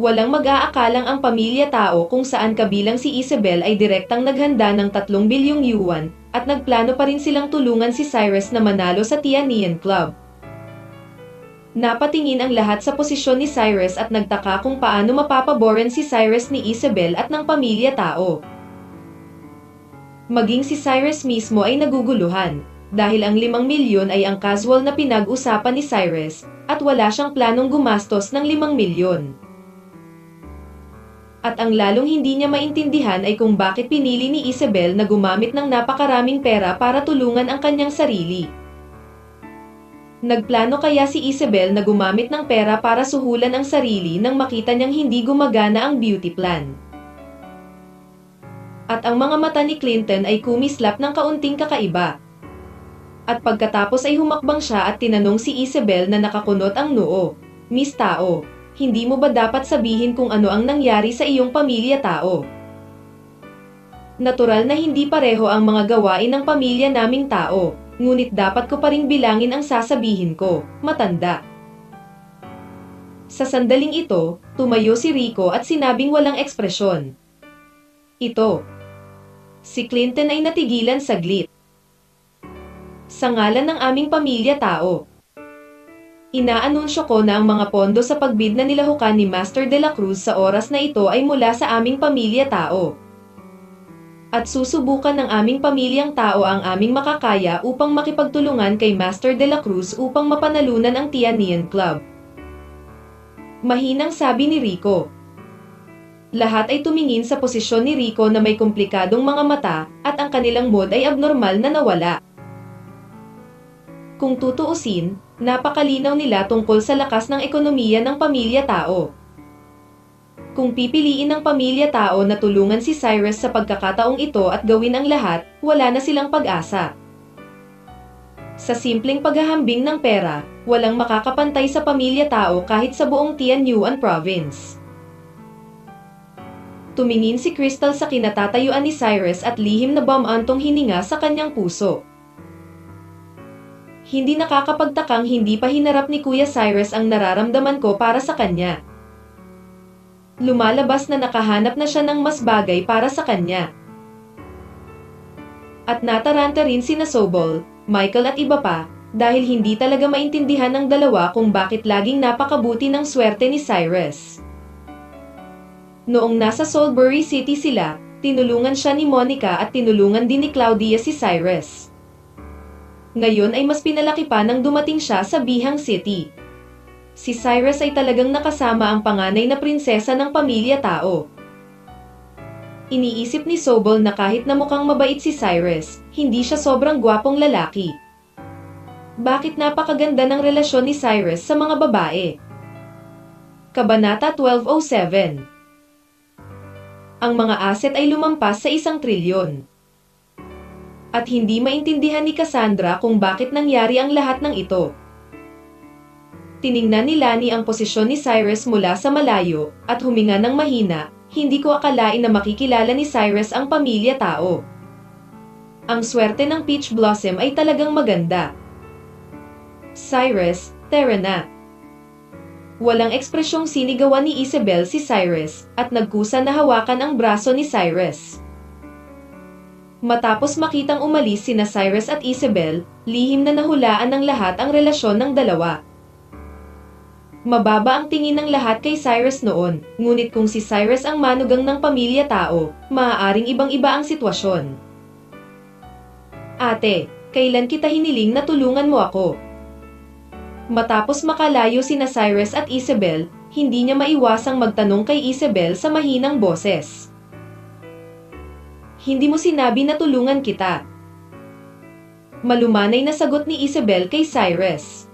Walang mag-aakalang ang pamilya tao kung saan kabilang si Isabel ay direktang naghanda ng 3 bilyong yuan, at nagplano pa rin silang tulungan si Cyrus na manalo sa Tianian Club. Napatingin ang lahat sa posisyon ni Cyrus at nagtaka kung paano mapapaboran si Cyrus ni Isabel at ng pamilya tao. Maging si Cyrus mismo ay naguguluhan, dahil ang 5 milyon ay ang casual na pinag-usapan ni Cyrus, at wala siyang planong gumastos ng 5 milyon. At ang lalong hindi niya maintindihan ay kung bakit pinili ni Isabel na gumamit ng napakaraming pera para tulungan ang kanyang sarili. Nagplano kaya si Isabel na gumamit ng pera para suhulan ang sarili nang makita niyang hindi gumagana ang beauty plan. At ang mga mata ni Clinton ay kumislap ng kaunting kakaiba. At pagkatapos ay humakbang siya at tinanong si Isabel na nakakunot ang noo. Miss Tao, hindi mo ba dapat sabihin kung ano ang nangyari sa iyong pamilya Tao? Natural na hindi pareho ang mga gawain ng pamilya naming Tao, ngunit dapat ko pa ring bilangin ang sasabihin ko, matanda. Sa sandaling ito, tumayo si Rico at sinabing walang ekspresyon. Ito. Si Clinton ay natigilan saglit. Sa ngalan ng aming pamilya Tao. Inaanunsyo ko na ang mga pondo sa pagbid na nilahukan ni Master de la Cruz sa oras na ito ay mula sa aming pamilya Tao. At susubukan ng aming pamilyang Tao ang aming makakaya upang makipagtulungan kay Master de la Cruz upang mapanalunan ang Tianian Club. Mahinang sabi ni Rico. Lahat ay tumingin sa posisyon ni Rico na may komplikadong mga mata at ang kanilang mood ay abnormal na nawala. Kung tutuusin, napakalinaw nila tungkol sa lakas ng ekonomiya ng pamilya Tao. Kung pipiliin ng pamilya Tao na tulungan si Cyrus sa pagkakataong ito at gawin ang lahat, wala na silang pag-asa. Sa simpleng paghahambing ng pera, walang makakapantay sa pamilya Tao kahit sa buong Tianyuan Province. Tumingin si Crystal sa kinatatayuan ni Cyrus at lihim na bumantong hininga sa kanyang puso. Hindi nakakapagtakang hindi pa hinarap ni Kuya Cyrus ang nararamdaman ko para sa kanya. Lumalabas na nakahanap na siya ng mas bagay para sa kanya. At nataranta rin sina Sobol, Michael at iba pa, dahil hindi talaga maintindihan ng dalawa kung bakit laging napakabuti ng swerte ni Cyrus. Noong nasa Salisbury City sila, tinulungan siya ni Monica at tinulungan din ni Claudia si Cyrus. Ngayon ay mas pinalaki pa nang dumating siya sa Bihang City. Si Cyrus ay talagang nakasama ang panganay na prinsesa ng pamilya Tao. Iniisip ni Sobol na kahit na mukhang mabait si Cyrus, hindi siya sobrang gwapong lalaki. Bakit napakaganda ng relasyon ni Cyrus sa mga babae? Kabanata 1207. Ang mga asset ay lumampas sa 1 trilyon. At hindi maintindihan ni Cassandra kung bakit nangyari ang lahat ng ito. Tiningnan ni Lani ang posisyon ni Cyrus mula sa malayo, at huminga ng mahina, hindi ko akalain na makikilala ni Cyrus ang pamilya Tao. Ang swerte ng Peach Blossom ay talagang maganda. Cyrus, tara na. Walang ekspresyong sinigawan ni Isabel si Cyrus, at nagkusa na hawakan ang braso ni Cyrus. Matapos makitang umalis sina Cyrus at Isabel, lihim na nahulaan ng lahat ang relasyon ng dalawa. Mababa ang tingin ng lahat kay Cyrus noon, ngunit kung si Cyrus ang manugang ng pamilya Tao, maaaring ibang-iba ang sitwasyon. Ate, kailan kita hiniling na tulungan mo ako? Matapos makalayo sina Cyrus at Isabel, hindi niya maiwasang magtanong kay Isabel sa mahinang boses. Hindi mo sinabi na tulungan kita. Malumanay na sagot ni Isabel kay Cyrus.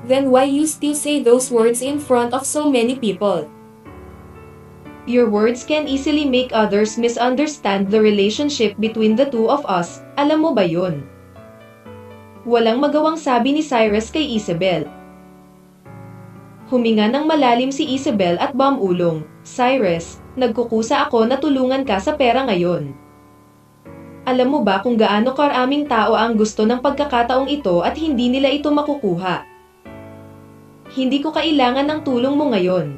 Then why you still say those words in front of so many people?
Your words can easily make others misunderstand the relationship between the two of us, alam mo ba yun? Walang magawang sabi ni Cyrus kay Isabel. Huminga ng malalim si Isabel at bumulong, Cyrus, nagkukusa ako na tulungan ka sa pera ngayon. Alam mo ba kung gaano karaming tao ang gusto ng pagkakataong ito at hindi nila ito makukuha? Hindi ko kailangan ng tulong mo ngayon.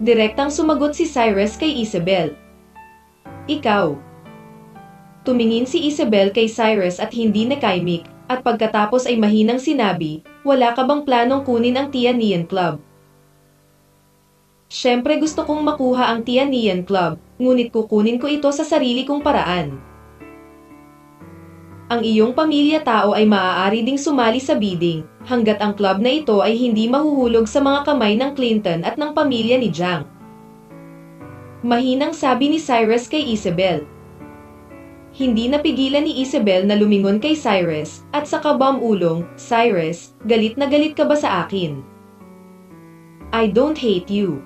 Direktang sumagot si Cyrus kay Isabel. Ikaw. Tumingin si Isabel kay Cyrus at hindi nakaimik, at pagkatapos ay mahinang sinabi, wala ka bang planong kunin ang Tianian Club? Siyempre gusto kong makuha ang Tianian Club, ngunit kukunin ko ito sa sarili kong paraan. Ang iyong pamilya Tao ay maaari ding sumali sa bidding, hanggat ang club na ito ay hindi mahuhulog sa mga kamay ng Clinton at ng pamilya ni Jiang. Mahinang sabi ni Cyrus kay Isabel. Hindi napigilan ni Isabel na lumingon kay Cyrus, at saka bumulong, Cyrus, galit na galit ka ba sa akin? I don't hate you.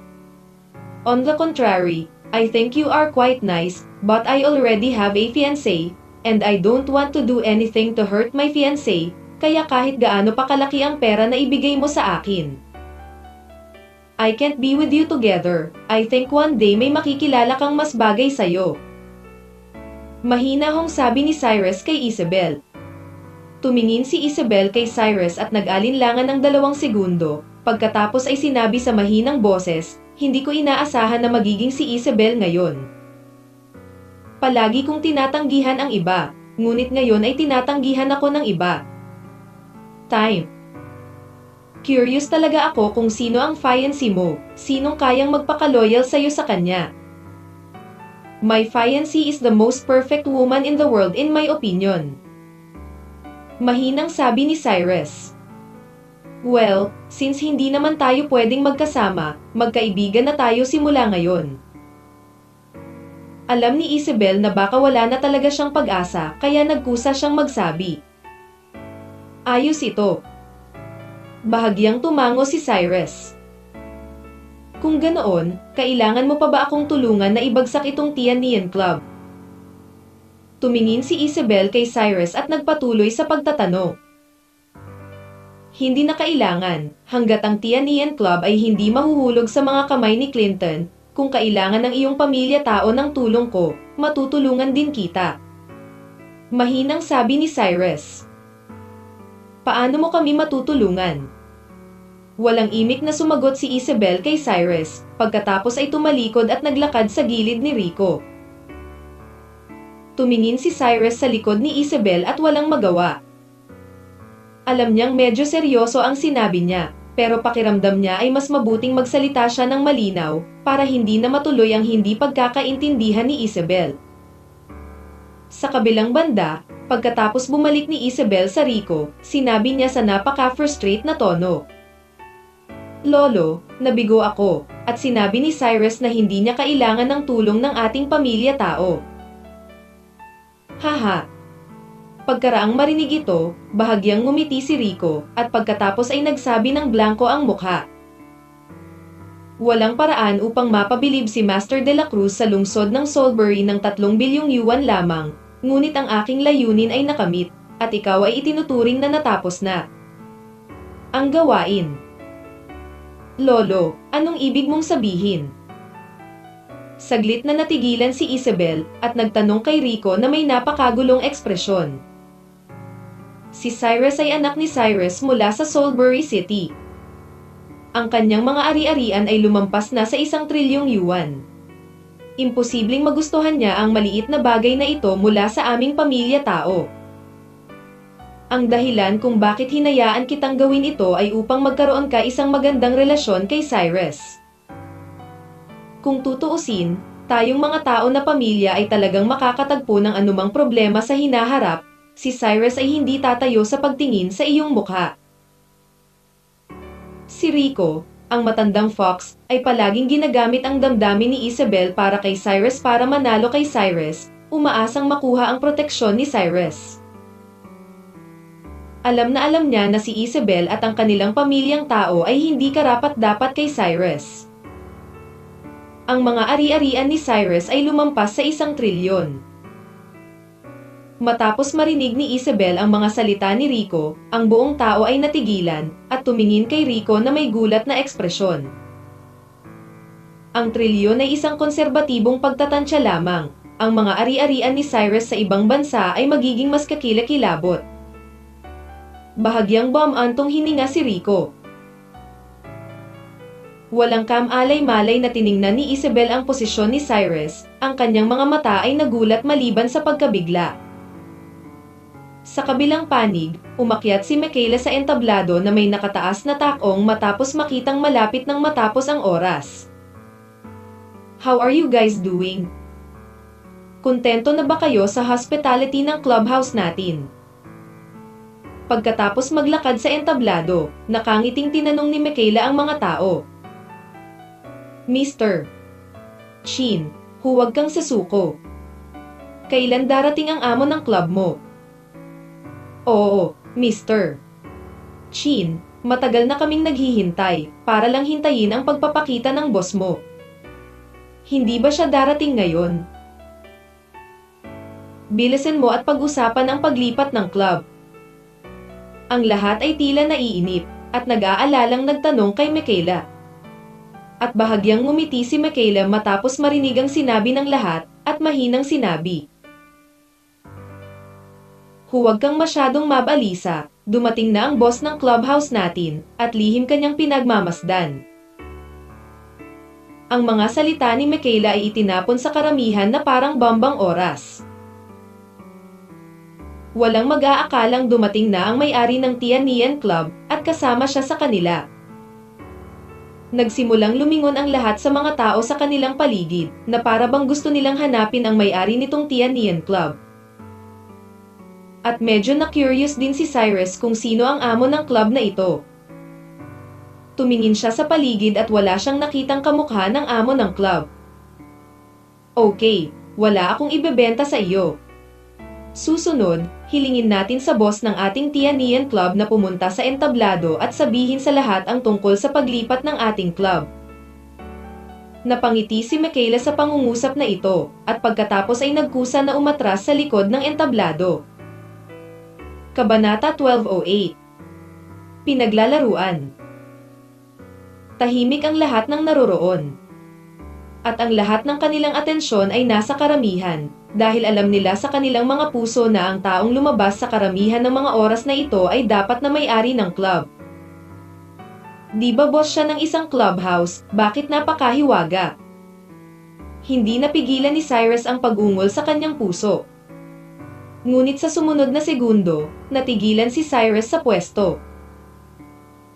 On the contrary, I think you are quite nice, but I already have a fiancé, and I don't want to do anything to hurt my fiancé, kaya kahit gaano pa kalaki ang pera na ibigay mo sa akin. I can't be with you together. I think one day may makikilala kang mas bagay sa'yo. Mahinahong sabi ni Cyrus kay Isabel. Tumingin si Isabel kay Cyrus at nag-alinlangan ng 2 segundo, pagkatapos ay sinabi sa mahinang boses, hindi ko inaasahan na magiging si Isabel ngayon. Palagi kong tinatanggihan ang iba, ngunit ngayon ay tinatanggihan ako ng iba. Time. Curious talaga ako kung sino ang fiancé mo, sinong kayang magpakaloyal sa'yo sa kanya. My fiancé is the most perfect woman in the world in my opinion. Mahinang sabi ni Cyrus. Well, since hindi naman tayo pwedeng magkasama, magkaibigan na tayo simula ngayon. Alam ni Isabel na baka wala na talaga siyang pag-asa, kaya nagkusa siyang magsabi. Ayos ito. Bahagyang tumango si Cyrus. Kung ganoon, kailangan mo pa ba akong tulungan na ibagsak itong Tianian Club? Tumingin si Isabel kay Cyrus at nagpatuloy sa pagtatanong. Hindi na kailangan, hanggat ang Tianian Club ay hindi mahuhulog sa mga kamay ni Clinton, kung kailangan ng iyong pamilya tao ng tulong ko, matutulungan din kita. Mahinang sabi ni Cyrus. Paano mo kami matutulungan? Walang imik na sumagot si Isabel kay Cyrus, pagkatapos ay tumalikod at naglakad sa gilid ni Rico. Tumingin si Cyrus sa likod ni Isabel at walang magawa. Alam niyang medyo seryoso ang sinabi niya, pero pakiramdam niya ay mas mabuting magsalita siya ng malinaw, para hindi na matuloy ang hindi pagkakaintindihan ni Isabel. Sa kabilang banda, pagkatapos bumalik ni Isabel sa Rico, sinabi niya sa napaka-frustrate na tono. Lolo, nabigo ako, at sinabi ni Cyrus na hindi niya kailangan ng tulong ng ating pamilya tao. Haha. Pagkaraang marinig ito, bahagyang ngumiti si Rico, at pagkatapos ay nagsabi ng blanko ang mukha. Walang paraan upang mapabilib si Master de la Cruz sa lungsod ng Salisbury ng 3 bilyong yuan lamang, ngunit ang aking layunin ay nakamit, at ikaw ay itinuturing na natapos na. Ang gawain. Lolo, anong ibig mong sabihin? Saglit na natigilan si Isabel at nagtanong kay Rico na may napakagulong ekspresyon. Si Cyrus ay anak ni Cyrus mula sa Salisbury City. Ang kanyang mga ari-arian ay lumampas na sa 1 trilyong yuan. Imposibleng magustuhan niya ang maliit na bagay na ito mula sa aming pamilya tao. Ang dahilan kung bakit hinayaan kitang gawin ito ay upang magkaroon ka isang magandang relasyon kay Cyrus. Kung tutuusin, tayong mga tao na pamilya ay talagang makakatagpo ng anumang problema sa hinaharap, si Cyrus ay hindi tatayo sa pagtingin sa iyong mukha. Si Rico, ang matandang fox, ay palaging ginagamit ang damdamin ni Isabel para kay Cyrus para manalo kay Cyrus, umaasang makuha ang proteksyon ni Cyrus. Alam na alam niya na si Isabel at ang kanilang pamilyang tao ay hindi karapat-dapat kay Cyrus. Ang mga ari-arian ni Cyrus ay lumampas sa 1 trilyon. Matapos marinig ni Isabel ang mga salita ni Rico, ang buong tao ay natigilan, at tumingin kay Rico na may gulat na ekspresyon. Ang trilyon ay isang konserbatibong pagtatansya lamang, ang mga ari-arian ni Cyrus sa ibang bansa ay magiging mas kakilakilabot. Bahagyang bumantong hininga si Rico. Walang kamalay-malay na tiningnan ni Isabel ang posisyon ni Cyrus, ang kanyang mga mata ay nagulat maliban sa pagkabigla. Sa kabilang panig, umakyat si Michaela sa entablado na may nakataas na takong matapos makitang malapit ng matapos ang oras. How are you guys doing? Kontento na ba kayo sa hospitality ng clubhouse natin? Pagkatapos maglakad sa entablado, nakangiting tinanong ni Michaela ang mga tao. Mr. Chin, huwag kang sasuko. Kailan darating ang amo ng club mo? Oo, Mr. Chin, matagal na kaming naghihintay, para lang hintayin ang pagpapakita ng boss mo. Hindi ba siya darating ngayon? Bilisan mo at pag-usapan ang paglipat ng club. Ang lahat ay tila naiinip, at nag-aalalang nagtanong kay Michaela. At bahagyang ngumiti si Michaela matapos marinig ang sinabi ng lahat, at mahinang sinabi. Huwag kang masyadong mabalisa, dumating na ang boss ng clubhouse natin, at lihim kanyang pinagmamasdan. Ang mga salita ni Michaela ay itinapon sa karamihan na parang bombang oras. Walang mag-aakalang dumating na ang may-ari ng Tianian Club at kasama siya sa kanila. Nagsimulang lumingon ang lahat sa mga tao sa kanilang paligid na para bang gusto nilang hanapin ang may-ari nitong Tianian Club. At medyo na-curious din si Cyrus kung sino ang amo ng club na ito. Tumingin siya sa paligid at wala siyang nakitang kamukha ng amo ng club. Okay, wala akong ibebenta sa iyo. Susunod, hilingin natin sa boss ng ating Tianian Club na pumunta sa entablado at sabihin sa lahat ang tungkol sa paglipat ng ating club. Napangiti si Michaela sa pangungusap na ito, at pagkatapos ay nagkusa na umatras sa likod ng entablado. Kabanata 12:08. Pinaglalaruan. Tahimik ang lahat ng naroroon. At ang lahat ng kanilang atensyon ay nasa karamihan, dahil alam nila sa kanilang mga puso na ang taong lumabas sa karamihan ng mga oras na ito ay dapat na may-ari ng club. Di ba boss siya ng isang clubhouse, bakit napakahiwaga? Hindi napigilan ni Cyrus ang pag-ungol sa kanyang puso. Ngunit sa sumunod na segundo, natigilan si Cyrus sa pwesto.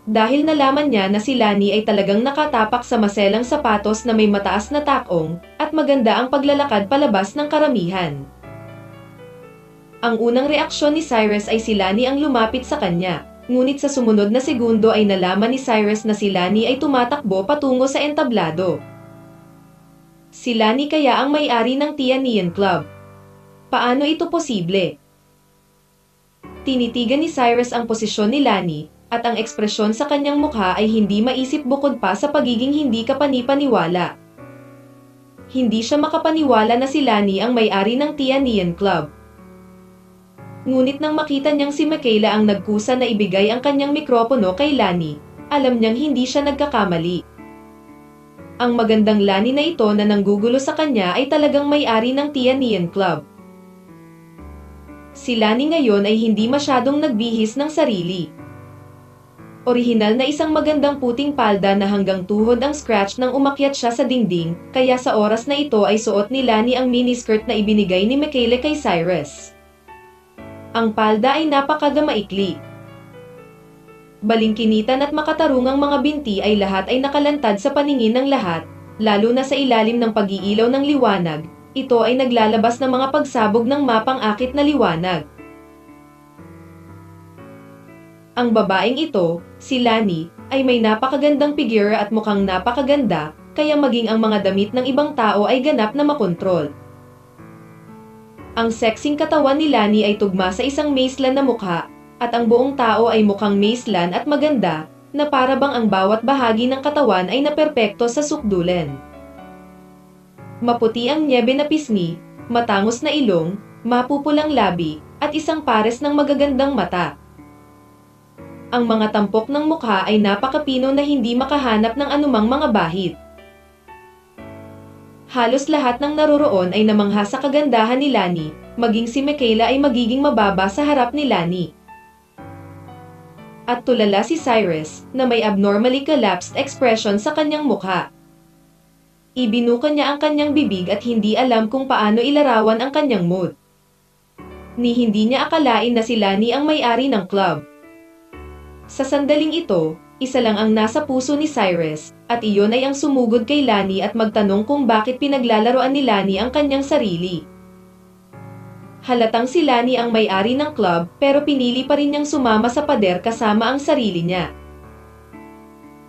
Dahil nalaman niya na si Lani ay talagang nakatapak sa maselang sapatos na may mataas na takong, at maganda ang paglalakad palabas ng karamihan. Ang unang reaksyon ni Cyrus ay si Lani ang lumapit sa kanya, ngunit sa sumunod na segundo ay nalaman ni Cyrus na si Lani ay tumatakbo patungo sa entablado. Si Lani kaya ang may-ari ng Tianian Club. Paano ito posible? Tinitigan ni Cyrus ang posisyon ni Lani, at ang ekspresyon sa kanyang mukha ay hindi maisip bukod pa sa pagiging hindi kapanipaniwala. Hindi siya makapaniwala na si Lani ang may-ari ng Tianian Club. Ngunit nang makita niyang si Michaela ang nagkusa na ibigay ang kanyang mikropono kay Lani, alam niyang hindi siya nagkakamali. Ang magandang Lani na ito na nanggugulo sa kanya ay talagang may-ari ng Tianian Club. Si Lani ngayon ay hindi masyadong nagbihis ng sarili. Orihinal na isang magandang puting palda na hanggang tuhod ang scratch nang umakyat siya sa dingding, kaya sa oras na ito ay suot ni Lani ang miniskirt na ibinigay ni Michaela kay Cyrus. Ang palda ay napakagamaikli. Balingkinitan at makatarungang mga binti ay lahat ay nakalantad sa paningin ng lahat, lalo na sa ilalim ng pag-iilaw ng liwanag. Ito ay naglalabas ng mga pagsabog ng mapang-akit na liwanag. Ang babaeng ito, si Lani, ay may napakagandang figure at mukhang napakaganda, kaya maging ang mga damit ng ibang tao ay ganap na makontrol. Ang sexing katawan ni Lani ay tugma sa isang maislan na mukha, at ang buong tao ay mukhang maislan at maganda, na para bang ang bawat bahagi ng katawan ay naperpekto sa sukdulen. Maputi ang nyebe na pisngi, matangos na ilong, mapupulang labi, at isang pares ng magagandang mata. Ang mga tampok ng mukha ay napakapino na hindi makahanap ng anumang mga bahid. Halos lahat ng naroroon ay namangha sa kagandahan ni Lani, maging si Michaela ay magiging mababa sa harap ni Lani. At tulala si Cyrus, na may abnormally collapsed expression sa kanyang mukha. Ibinuka niya ang kanyang bibig at hindi alam kung paano ilarawan ang kanyang mood. Hindi niya akalain na si Lani ang may-ari ng club. Sa sandaling ito, isa lang ang nasa puso ni Cyrus, at iyon ay ang sumugod kay Lani at magtanong kung bakit pinaglalaroan ni Lani ang kanyang sarili. Halatang si Lani ang may-ari ng club pero pinili pa rin niyang sumama sa pader kasama ang sarili niya.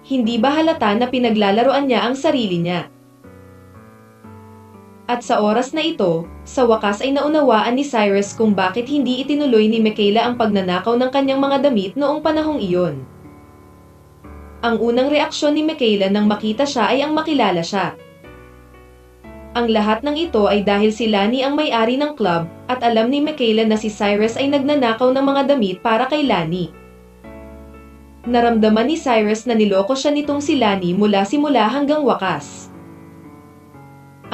Hindi ba halata na pinaglalaroan niya ang sarili niya? At sa oras na ito, sa wakas ay naunawaan ni Cyrus kung bakit hindi itinuloy ni Michaela ang pagnanakaw ng kanyang mga damit noong panahong iyon. Ang unang reaksyon ni Michaela nang makita siya ay ang makilala siya. Ang lahat ng ito ay dahil si Lani ang may-ari ng club, at alam ni Michaela na si Cyrus ay nagnanakaw ng mga damit para kay Lani. Naramdaman ni Cyrus na niloko siya nitong si Lani mula simula hanggang wakas.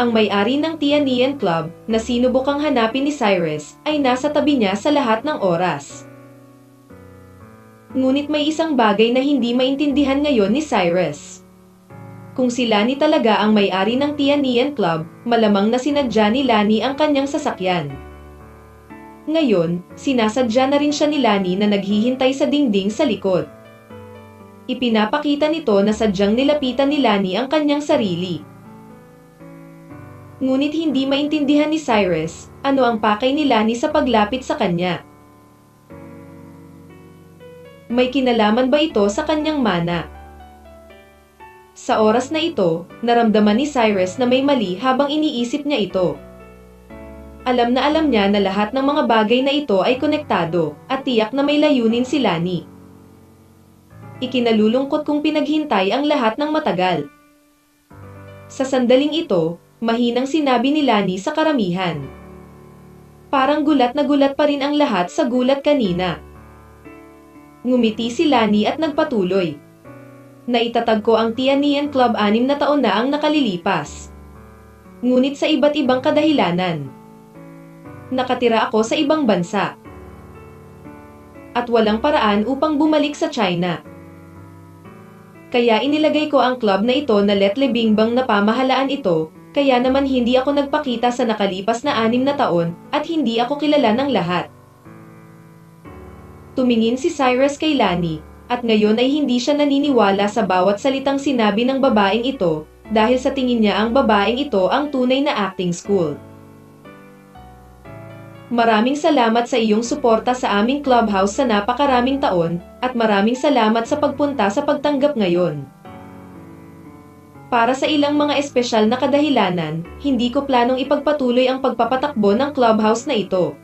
Ang may-ari ng Tianian Club, na sinubukang hanapin ni Cyrus, ay nasa tabi niya sa lahat ng oras. Ngunit may isang bagay na hindi maintindihan ngayon ni Cyrus. Kung si Lani talaga ang may-ari ng Tianian Club, malamang na sinadya ni Lani ang kanyang sasakyan. Ngayon, sinasadya na rin siya ni Lani na naghihintay sa dingding sa likod. Ipinapakita nito na sadyang nilapitan ni Lani ang kanyang sarili. Ngunit hindi maintindihan ni Cyrus, ano ang pakay ni Lani sa paglapit sa kanya. May kinalaman ba ito sa kanyang mana? Sa oras na ito, naramdaman ni Cyrus na may mali habang iniisip niya ito. Alam niya na lahat ng mga bagay na ito ay konektado, at tiyak na may layunin si Lani. Ikinalulungkot kong pinaghintay ang lahat ng matagal. Sa sandaling ito, mahinang sinabi ni Lani sa karamihan. Parang gulat na gulat pa rin ang lahat sa gulat kanina. Ngumiti si Lani at nagpatuloy. Naitatag ko ang Tianian Club 6 na taon na ang nakalilipas. Ngunit sa iba't ibang kadahilanan. Nakatira ako sa ibang bansa. At walang paraan upang bumalik sa China. Kaya inilagay ko ang club na ito na Letlebingbang na pamahalaan ito, kaya naman hindi ako nagpakita sa nakalipas na 6 na taon at hindi ako kilala ng lahat. Tumingin si Cyrus kay Lani, at ngayon ay hindi siya naniniwala sa bawat salitang sinabi ng babaeng ito, dahil sa tingin niya ang babaeng ito ang tunay na acting school. Maraming salamat sa iyong suporta sa aming clubhouse sa napakaraming taon, at maraming salamat sa pagpunta sa pagtanggap ngayon. Para sa ilang mga espesyal na kadahilanan, hindi ko planong ipagpatuloy ang pagpapatakbo ng clubhouse na ito.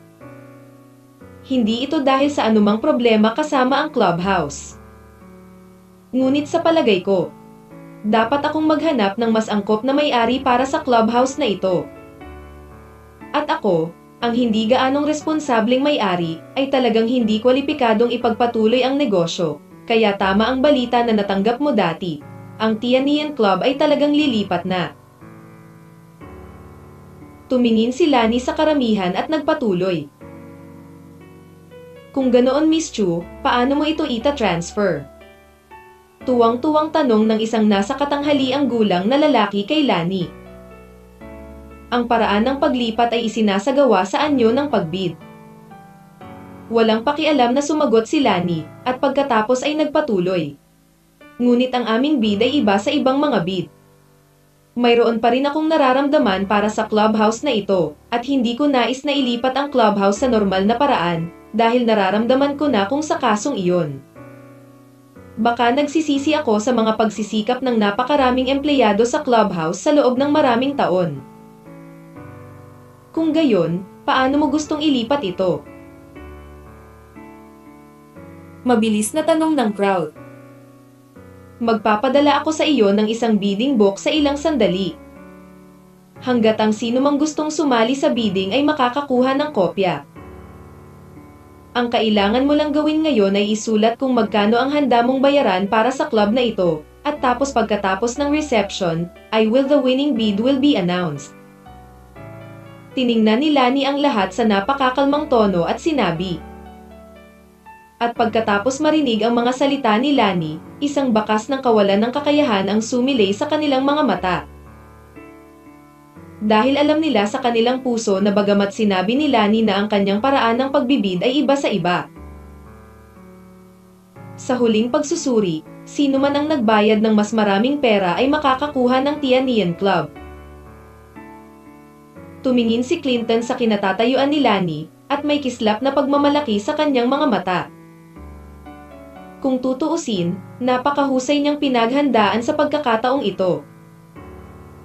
Hindi ito dahil sa anumang problema kasama ang clubhouse. Ngunit sa palagay ko, dapat akong maghanap ng mas angkop na may-ari para sa clubhouse na ito. At ako, ang hindi gaanong responsableng may-ari, ay talagang hindi kwalipikadong ipagpatuloy ang negosyo, kaya tama ang balita na natanggap mo dati. Ang Tianian Club ay talagang lilipat na. Tumingin si Lani sa karamihan at nagpatuloy. Kung ganoon Miss Chu, paano mo ito ita-transfer? Tuwang-tuwang tanong ng isang nasa katanghaliang gulang na lalaki kay Lani. Ang paraan ng paglipat ay isinasagawa sa anyo ng pagbid. Walang pakialam na sumagot si Lani, at pagkatapos ay nagpatuloy. Ngunit ang aming bid ay iba sa ibang mga bid. Mayroon pa rin akong nararamdaman para sa clubhouse na ito, at hindi ko nais na ilipat ang clubhouse sa normal na paraan, dahil nararamdaman ko na kung sa kasong iyon. Baka nagsisisi ako sa mga pagsisikap ng napakaraming empleyado sa clubhouse sa loob ng maraming taon. Kung gayon, paano mo gustong ilipat ito?
Mabilis na tanong ng crowd.
Magpapadala ako sa iyo ng isang bidding book sa ilang sandali. Hanggat ang sino mang gustong sumali sa bidding ay makakakuha ng kopya. Ang kailangan mo lang gawin ngayon ay isulat kung magkano ang handa mong bayaran para sa club na ito, at tapos pagkatapos ng reception, the winning bid will be announced. Tiningnan ni Lani ang lahat sa napakakalmang tono at sinabi. At pagkatapos marinig ang mga salita ni Lani, isang bakas ng kawalan ng kakayahan ang sumilay sa kanilang mga mata. Dahil alam nila sa kanilang puso na bagamat sinabi ni Lani na ang kanyang paraan ng pagbibid ay iba sa iba. Sa huling pagsusuri, sino man ang nagbayad ng mas maraming pera ay makakakuha ng Tianian Club. Tumingin si Clinton sa kinatatayuan ni Lani, at may kislap na pagmamalaki sa kanyang mga mata. Kung tutuusin, napakahusay niyang pinaghandaan sa pagkakataong ito.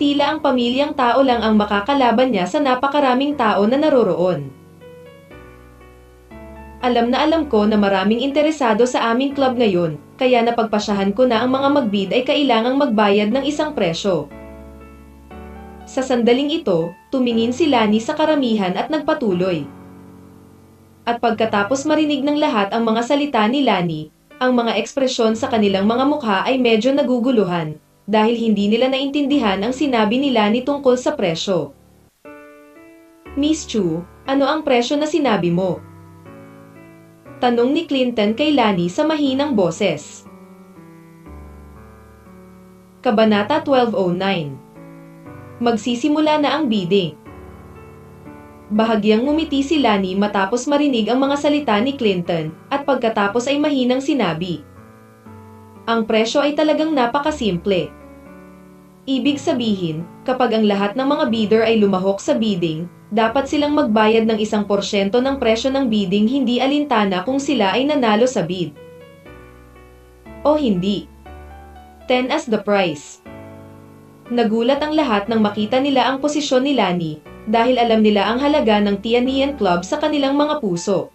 Tila ang pamilyang tao lang ang makakalaban niya sa napakaraming tao na naroroon. Alam na alam ko na maraming interesado sa aming club ngayon, kaya napagpasyahan ko na ang mga magbid ay kailangang magbayad ng isang presyo. Sa sandaling ito, tumingin si Lani sa karamihan at nagpatuloy. At pagkatapos marinig ng lahat ang mga salita ni Lani, ang mga ekspresyon sa kanilang mga mukha ay medyo naguguluhan, dahil hindi nila naintindihan ang sinabi ni Lani tungkol sa presyo. Miss Chu, ano ang presyo na sinabi mo? Tanong ni Clinton kay Lani sa mahinang boses. Kabanata 1209. Magsisimula na ang bidding. Bahagyang ngumiti si Lani matapos marinig ang mga salita ni Clinton, at pagkatapos ay mahinang sinabi. Ang presyo ay talagang napakasimple. Ibig sabihin, kapag ang lahat ng mga bidder ay lumahok sa bidding, dapat silang magbayad ng 1% ng presyo ng bidding, hindi alintana kung sila ay nanalo sa bid o hindi. 10 as the price. Nagulat ang lahat nang makita nila ang posisyon ni Lani, dahil alam nila ang halaga ng Tianyan Club sa kanilang mga puso.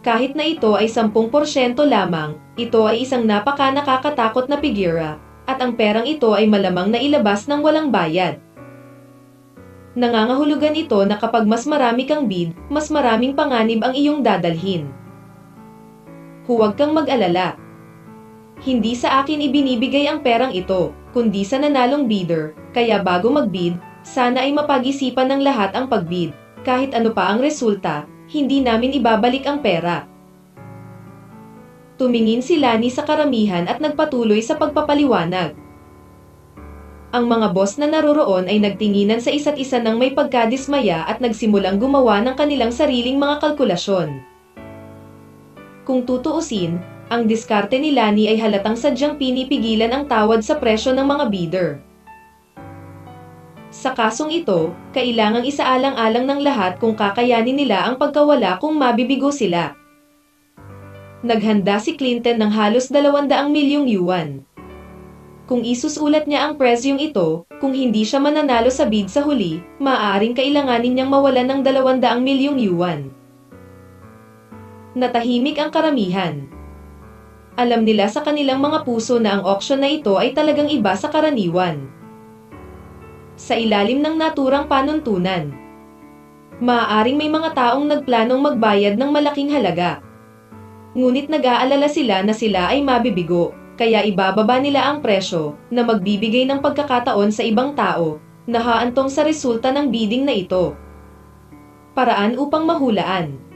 Kahit na ito ay 10% lamang, ito ay isang napaka-nakakatakot na figura, at ang perang ito ay malamang na ilabas ng walang bayad. Nangangahulugan ito na kapag mas marami kang bid, mas maraming panganib ang iyong dadalhin. Huwag kang mag-alala. Hindi sa akin ibinibigay ang perang ito, kundi sa nanalong bidder, kaya bago mag-bid, sana ay mapag-isipan ng lahat ang pag-bid. Kahit ano pa ang resulta, hindi namin ibabalik ang pera. Tumingin si Lani sa karamihan at nagpatuloy sa pagpapaliwanag. Ang mga boss na naroroon ay nagtinginan sa isa't isa ng may pagkadismaya at nagsimulang gumawa ng kanilang sariling mga kalkulasyon. Kung tutuusin, ang diskarte ni Lani ay halatang sadyang pinipigilan ang tawad sa presyo ng mga bidder. Sa kasong ito, kailangang isaalang-alang ng lahat kung kakayanin nila ang pagkawala kung mabibigo sila. Naghanda si Clinton ng halos 200 milyong yuan. Kung isusulat niya ang presyong ito, kung hindi siya mananalo sa bid sa huli, maaaring kailanganin niyang mawalan ng 200 milyong yuan. Natahimik ang karamihan. Alam nila sa kanilang mga puso na ang auction na ito ay talagang iba sa karaniwan. Sa ilalim ng naturang panuntunan, maaaring may mga taong nagplanong magbayad ng malaking halaga. Ngunit nag-aalala sila na sila ay mabibigo, kaya ibababa nila ang presyo na magbibigay ng pagkakataon sa ibang tao na haantong sa resulta ng bidding na ito. Paraan upang mahulaan.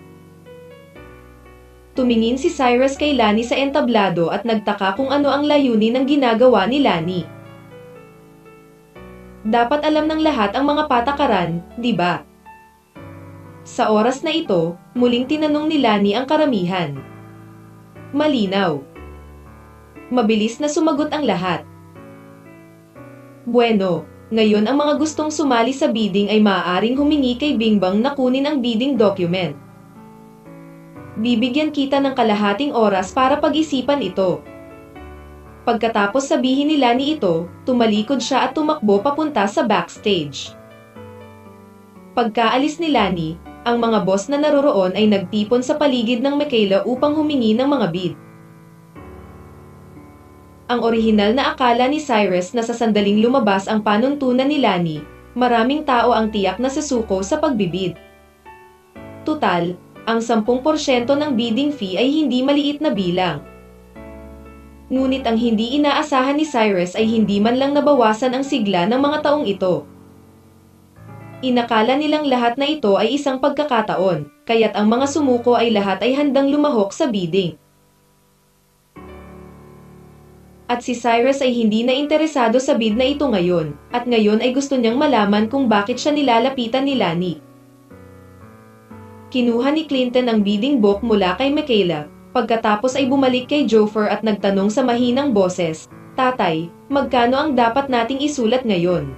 Tumingin si Cyrus kay Lani sa entablado at nagtaka kung ano ang layunin ng ginagawa ni Lani. Dapat alam ng lahat ang mga patakaran, di ba? Sa oras na ito, muling tinanong ni Lani ang karamihan. Malinaw. Mabilis na sumagot ang lahat. Bueno, ngayon ang mga gustong sumali sa bidding ay maaaring humingi kay Bingbang na kunin ang bidding document. Bibigyan kita ng kalahating oras para pag-isipan ito. Pagkatapos sabihin ni Lani ito, tumalikod siya at tumakbo papunta sa backstage. Pagkaalis ni Lani, ang mga boss na naroroon ay nagtipon sa paligid ng Michaela upang humingi ng mga bid. Ang orihinal na akala ni Cyrus na sa sandaling lumabas ang panuntunan ni Lani, maraming tao ang tiyak na susuko sa pagbibid. Tutal, ang 10% ng bidding fee ay hindi maliit na bilang. Ngunit ang hindi inaasahan ni Cyrus ay hindi man lang nabawasan ang sigla ng mga taong ito. Inakala nilang lahat na ito ay isang pagkakataon, kaya't ang mga sumuko ay lahat ay handang lumahok sa bidding. At si Cyrus ay hindi na interesado sa bid na ito ngayon, at ngayon ay gusto niyang malaman kung bakit siya nilalapitan ni Lani. Kinuha ni Clinton ang bidding book mula kay Michaela, pagkatapos ay bumalik kay Joffre at nagtanong sa mahinang boses, Tatay, magkano ang dapat nating isulat ngayon?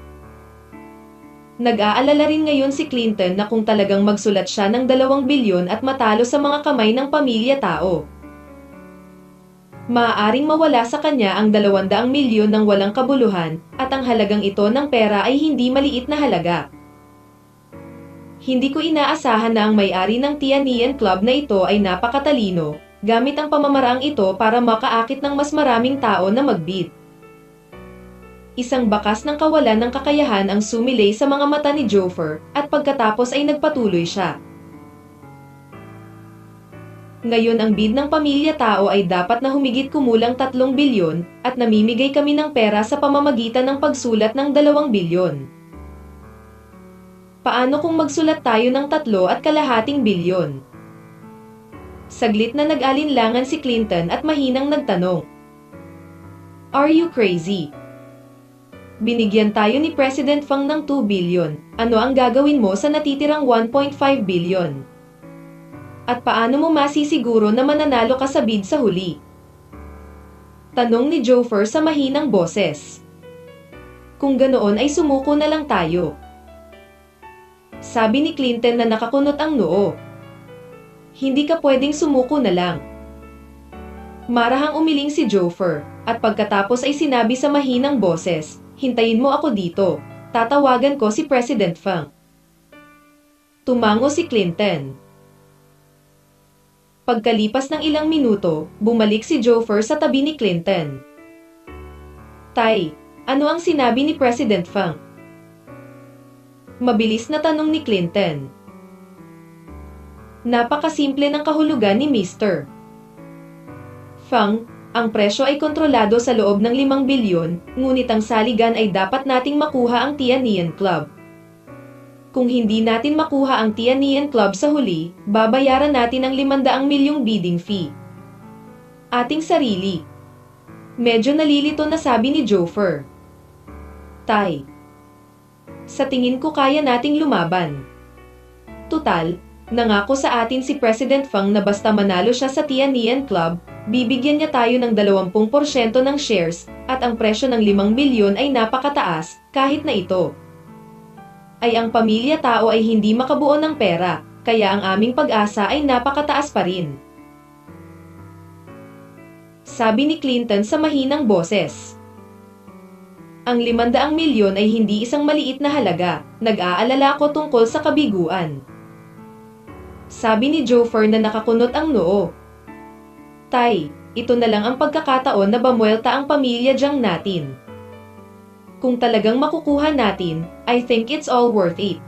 Nag-aalala rin ngayon si Clinton na kung talagang magsulat siya ng 2 bilyon at matalo sa mga kamay ng pamilya-tao, maaaring mawala sa kanya ang 200 milyon ng walang kabuluhan, at ang halagang ito ng pera ay hindi maliit na halaga. Hindi ko inaasahan na ang may-ari ng Tianyan Club na ito ay napakatalino, gamit ang pamamaraang ito para makaakit ng mas maraming tao na magbid. Isang bakas ng kawalan ng kakayahan ang sumilay sa mga mata ni Joffre, at pagkatapos ay nagpatuloy siya. Ngayon ang bid ng pamilya tao ay dapat na humigit kumulang 3 bilyon, at namimigay kami ng pera sa pamamagitan ng pagsulat ng 2 bilyon. Paano kung magsulat tayo ng 3.25 bilyon? Saglit na nag-alinlangan si Clinton at mahinang nagtanong. Are you crazy? Binigyan tayo ni President Fang ng 2 bilyon. Ano ang gagawin mo sa natitirang 1.5 bilyon? At paano mo masisiguro na mananalo ka sa bid sa huli? Tanong ni Joffre sa mahinang boses. Kung ganoon ay sumuko na lang tayo. Sabi ni Clinton na nakakunot ang noo. Hindi ka pwedeng sumuko na lang. Marahang umiling si Joffre, at pagkatapos ay sinabi sa mahinang boses, hintayin mo ako dito, tatawagan ko si President Fang. Tumango si Clinton. Pagkalipas ng ilang minuto, bumalik si Joffre sa tabi ni Clinton. Tay, ano ang sinabi ni President Fang? Mabilis na tanong ni Clinton. Napakasimple ng kahulugan ni Mr. Fang, ang presyo ay kontrolado sa loob ng 5 bilyon, ngunit ang saligan ay dapat nating makuha ang Tianyan Club. Kung hindi natin makuha ang Tianyan Club sa huli, babayaran natin ang 500 milyong bidding fee. Ating sarili. Medyo nalilito na sabi ni Joffre. Tay, sa tingin ko kaya nating lumaban. Tutal, nangako sa atin si President Fang na basta manalo siya sa Tianyan Club, bibigyan niya tayo ng 20% ng shares, at ang presyo ng 5 bilyon ay napakataas, kahit na ito ay ang pamilya tao ay hindi makabuo ng pera, kaya ang aming pag-asa ay napakataas pa rin. Sabi ni Clinton sa mahinang boses. Ang 500 milyon ay hindi isang maliit na halaga, nag-aalala ko tungkol sa kabiguan. Sabi ni Joffre na nakakunot ang noo. Tay, ito na lang ang pagkakataon na bamuelta ang pamilya Jiang natin. Kung talagang makukuha natin, I think it's all worth it.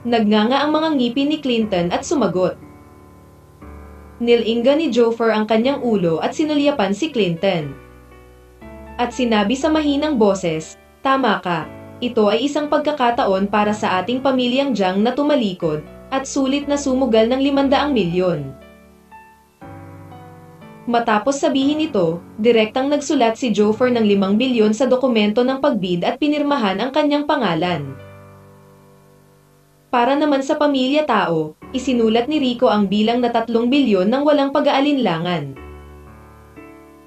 Nagnganga ang mga ngipin ni Clinton at sumagot. Nilinga ni Joffre ang kanyang ulo at sinulyapan si Clinton. At sinabi sa mahinang boses, tama ka, ito ay isang pagkakataon para sa ating pamilyang Jiang na tumalikod, at sulit na sumugal ng 500 milyon. Matapos sabihin ito, direktang nagsulat si Joffre ng 5 bilyon sa dokumento ng pagbid at pinirmahan ang kanyang pangalan. Para naman sa pamilya tao, isinulat ni Rico ang bilang na 3 bilyon ng walang pag-aalinlangan.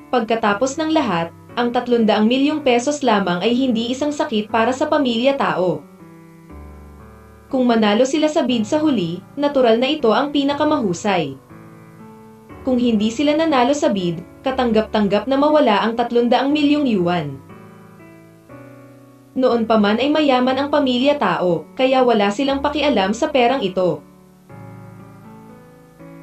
Pagkatapos ng lahat, ang 300 milyong pesos lamang ay hindi isang sakit para sa pamilya tao. Kung manalo sila sa bid sa huli, natural na ito ang pinakamahusay. Kung hindi sila nanalo sa bid, katanggap-tanggap na mawala ang 300 milyong yuan. Noon pa man ay mayaman ang pamilya tao, kaya wala silang pakialam sa perang ito.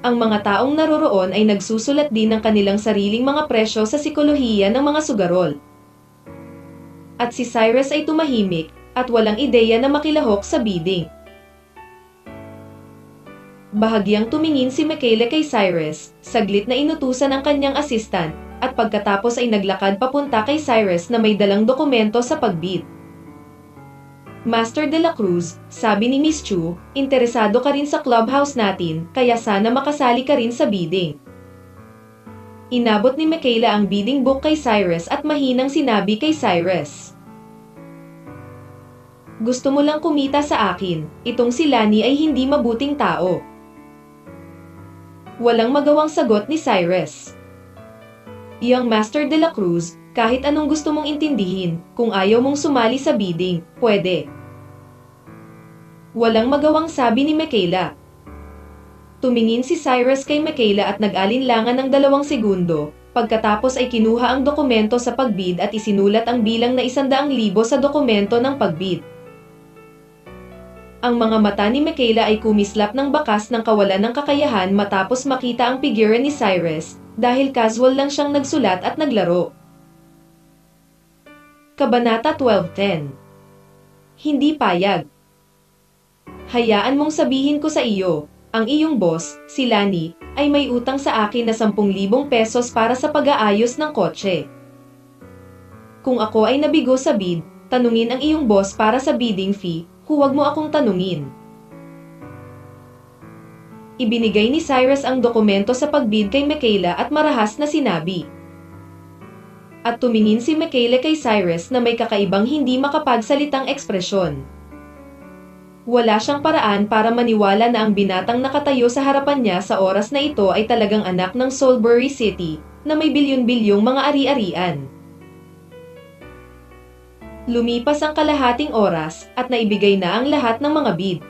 Ang mga taong naroroon ay nagsusulat din ng kanilang sariling mga presyo sa sikolohiya ng mga sugarol. At si Cyrus ay tumahimik, at walang ideya na makilahok sa bidding. Bahagyang tumingin si Michaela kay Cyrus, saglit na inutusan ang kanyang assistant, at pagkatapos ay naglakad papunta kay Cyrus na may dalang dokumento sa pagbid. Master de la Cruz, sabi ni Miss Chu, interesado ka rin sa clubhouse natin, kaya sana makasali ka rin sa bidding. Inabot ni Michaela ang bidding book kay Cyrus at mahinang sinabi kay Cyrus. Gusto mo lang kumita sa akin, itong si Lani ay hindi mabuting tao. Walang magawang sagot ni Cyrus. Young Master de la Cruz, kahit anong gusto mong intindihin, kung ayaw mong sumali sa bidding, pwede. Walang magawang sabi ni Michaela. Tumingin si Cyrus kay Michaela at nag-alinlangan ng 2 segundo, pagkatapos ay kinuha ang dokumento sa pagbid at isinulat ang bilang na 100,000 sa dokumento ng pagbid. Ang mga mata ni Michaela ay kumislap ng bakas ng kawalan ng kakayahan matapos makita ang figura ni Cyrus, dahil casual lang siyang nagsulat at naglaro. Kabanata 12:10. Hindi payag. Hayaan mong sabihin ko sa iyo, ang iyong boss, si Lani, ay may utang sa akin na 10,000 pesos para sa pag-aayos ng kotse. Kung ako ay nabigo sa bid, tanungin ang iyong boss para sa bidding fee, huwag mo akong tanungin. Ibinigay ni Cyrus ang dokumento sa pagbid kay Michaela at marahas na sinabi. At tumingin si Michaela kay Cyrus na may kakaibang hindi makapagsalitang ekspresyon. Wala siyang paraan para maniwala na ang binatang nakatayo sa harapan niya sa oras na ito ay talagang anak ng Salisbury City, na may bilyon-bilyong mga ari-arian. Lumipas ang kalahating oras at naibigay na ang lahat ng mga bid.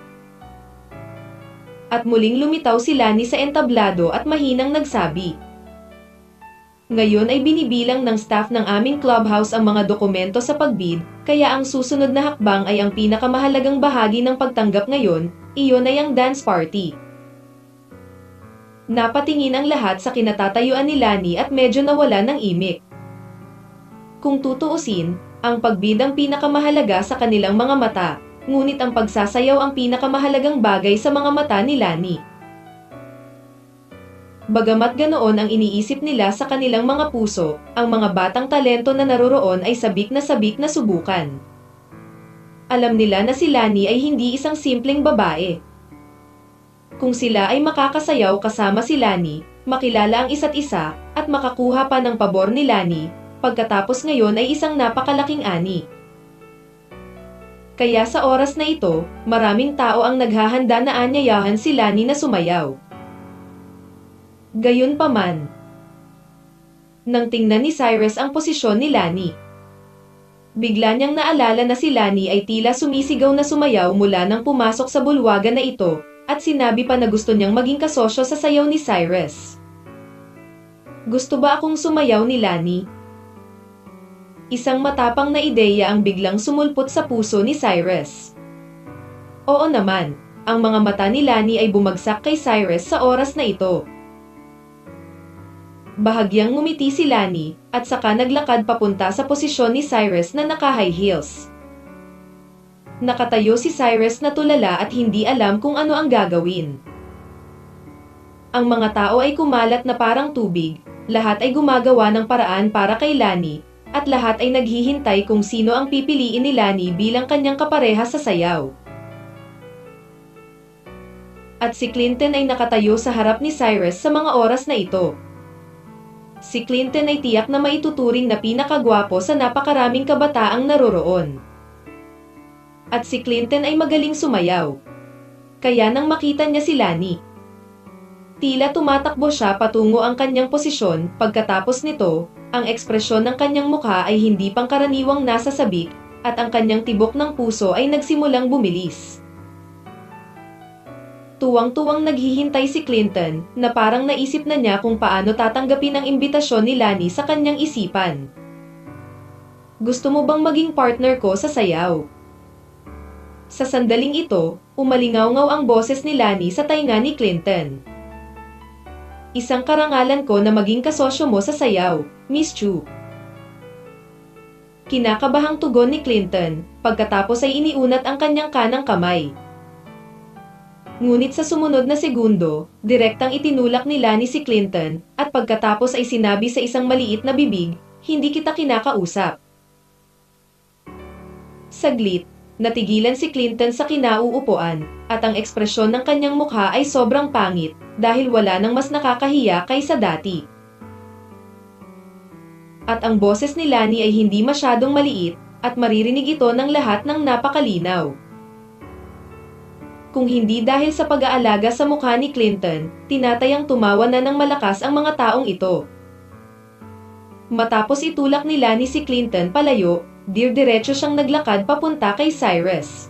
At muling lumitaw si Lani sa entablado at mahinang nagsabi. Ngayon ay binibilang ng staff ng aming clubhouse ang mga dokumento sa pagbid, kaya ang susunod na hakbang ay ang pinakamahalagang bahagi ng pagtanggap ngayon, iyon ay ang dance party. Napatingin ang lahat sa kinatatayuan ni Lani at medyo nawala ng imik. Kung tutuusin, ang pagbid ang pinakamahalaga sa kanilang mga mata, ngunit ang pagsasayaw ang pinakamahalagang bagay sa mga mata ni Lani. Bagamat ganoon ang iniisip nila sa kanilang mga puso, ang mga batang talento na naroroon ay sabik na subukan. Alam nila na si Lani ay hindi isang simpleng babae. Kung sila ay makakasayaw kasama si Lani, makilala ang isa't isa, at makakuha pa ng pabor ni Lani, pagkatapos ngayon ay isang napakalaking ani. Kaya sa oras na ito, maraming tao ang naghahanda na anyayahan si Lani na sumayaw. Gayunpaman, nang tingnan ni Cyrus ang posisyon ni Lani, bigla niyang naalala na si Lani ay tila sumisigaw na sumayaw mula nang pumasok sa bulwagan na ito, at sinabi pa na gusto niyang maging kasosyo sa sayaw ni Cyrus. Gusto ba akong sumayaw ni Lani? Isang matapang na ideya ang biglang sumulpot sa puso ni Cyrus. Oo naman, ang mga mata ni Lani ay bumagsak kay Cyrus sa oras na ito. Bahagyang ngumiti si Lani, at saka naglakad papunta sa posisyon ni Cyrus na naka-high heels. Nakatayo si Cyrus na tulala at hindi alam kung ano ang gagawin. Ang mga tao ay kumalat na parang tubig, lahat ay gumagawa ng paraan para kay Lani, at lahat ay naghihintay kung sino ang pipiliin ni Lani bilang kanyang kapareha sa sayaw. At si Clinton ay nakatayo sa harap ni Cyrus sa mga oras na ito. Si Clinton ay tiyak na maituturing na pinakagwapo sa napakaraming kabataang naroroon. At si Clinton ay magaling sumayaw. Kaya nang makita niya si Lani, tila tumatakbo siya patungo ang kanyang posisyon. Pagkatapos nito, ang ekspresyon ng kanyang mukha ay hindi pangkaraniwang nasa sabik, at ang kanyang tibok ng puso ay nagsimulang bumilis. Tuwang-tuwang naghihintay si Clinton, na parang naisip na niya kung paano tatanggapin ang imbitasyon ni Lani sa kanyang isipan. Gusto mo bang maging partner ko sa sayaw? Sa sandaling ito, umalingaw-ngaw ang boses ni Lani sa tainga ni Clinton. Isang karangalan ko na maging kasosyo mo sa sayaw, Miss Chu. Kinakabahang tugon ni Clinton, pagkatapos ay iniunat ang kanyang kanang kamay. Ngunit sa sumunod na segundo, direktang itinulak ni Lani si Clinton, at pagkatapos ay sinabi sa isang maliit na bibig, hindi kita kinakausap. Saglit, natigilan si Clinton sa kinauupuan, at ang ekspresyon ng kanyang mukha ay sobrang pangit, dahil wala nang mas nakakahiya kaysa dati. At ang boses ni Lani ay hindi masyadong maliit, at maririnig ito ng lahat ng napakalinaw. Kung hindi dahil sa pag-aalaga sa mukha ni Clinton, tinatayang tumawa na ng malakas ang mga taong ito. Matapos itulak ni Lani si Clinton palayo, diretso siyang naglakad papunta kay Cyrus.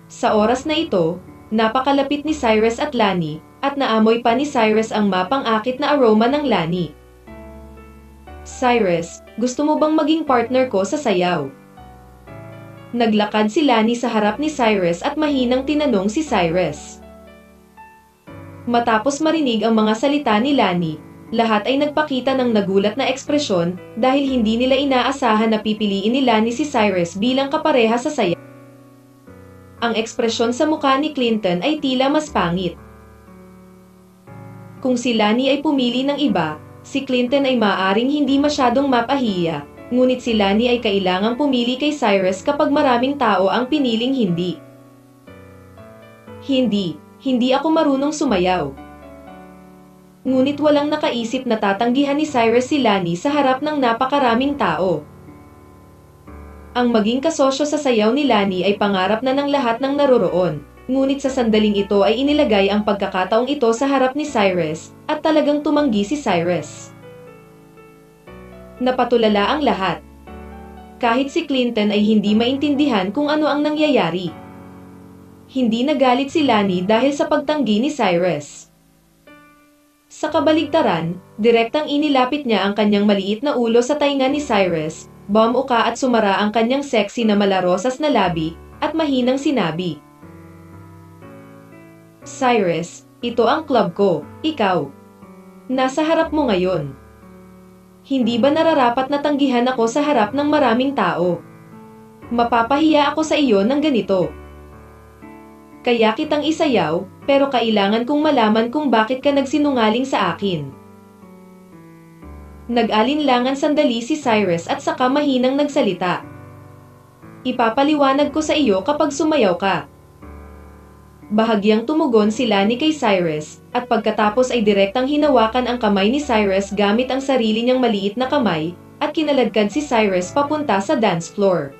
Sa oras na ito, napakalapit ni Cyrus at Lani, at naamoy pa ni Cyrus ang mapang-akit na aroma ng Lani. Cyrus, gusto mo bang maging partner ko sa sayaw? Naglakad si Lani sa harap ni Cyrus at mahinang tinanong si Cyrus. Matapos marinig ang mga salita ni Lani, Lahat ay nagpakita ng nagulat na ekspresyon dahil hindi nila inaasahan na pipiliin ni Lani si Cyrus bilang kapareha sa sayaw. Ang ekspresyon sa mukha ni Clinton ay tila mas pangit. Kung si Lani ay pumili ng iba, si Clinton ay maaaring hindi masyadong mapahiya, ngunit si Lani ay kailangang pumili kay Cyrus kapag maraming tao ang piniling hindi. Hindi ako marunong sumayaw. Ngunit walang nakaisip na tatanggihan ni Cyrus si Lani sa harap ng napakaraming tao. Ang maging kasosyo sa sayaw ni Lani ay pangarap na ng lahat ng naroroon, ngunit sa sandaling ito ay inilagay ang pagkakataong ito sa harap ni Cyrus, at talagang tumanggi si Cyrus. Napatulala ang lahat. Kahit si Clinton ay hindi maintindihan kung ano ang nangyayari. Hindi nagalit si Lani dahil sa pagtanggi ni Cyrus. Sa kabaligtaran, direktang inilapit niya ang kanyang maliit na ulo sa tainga ni Cyrus, bumuka at sumara ang kanyang sexy na malarosas na labi, at mahinang sinabi, "Cyrus, ito ang club ko, ikaw. Nasa harap mo ngayon. Hindi ba nararapat na tanggihan ako sa harap ng maraming tao? Mapapahiya ako sa iyo ng ganito. Kaya kitang isayaw, pero kailangan kong malaman kung bakit ka nagsinungaling sa akin." Nag-alinlangan sandali si Cyrus at saka mahinang nagsalita. "Ipapaliwanag ko sa iyo kapag sumayaw ka." Bahagyang tumugon si Lani kay Cyrus, at pagkatapos ay direktang hinawakan ang kamay ni Cyrus gamit ang sarili niyang maliit na kamay, at kinaladkad si Cyrus papunta sa dance floor.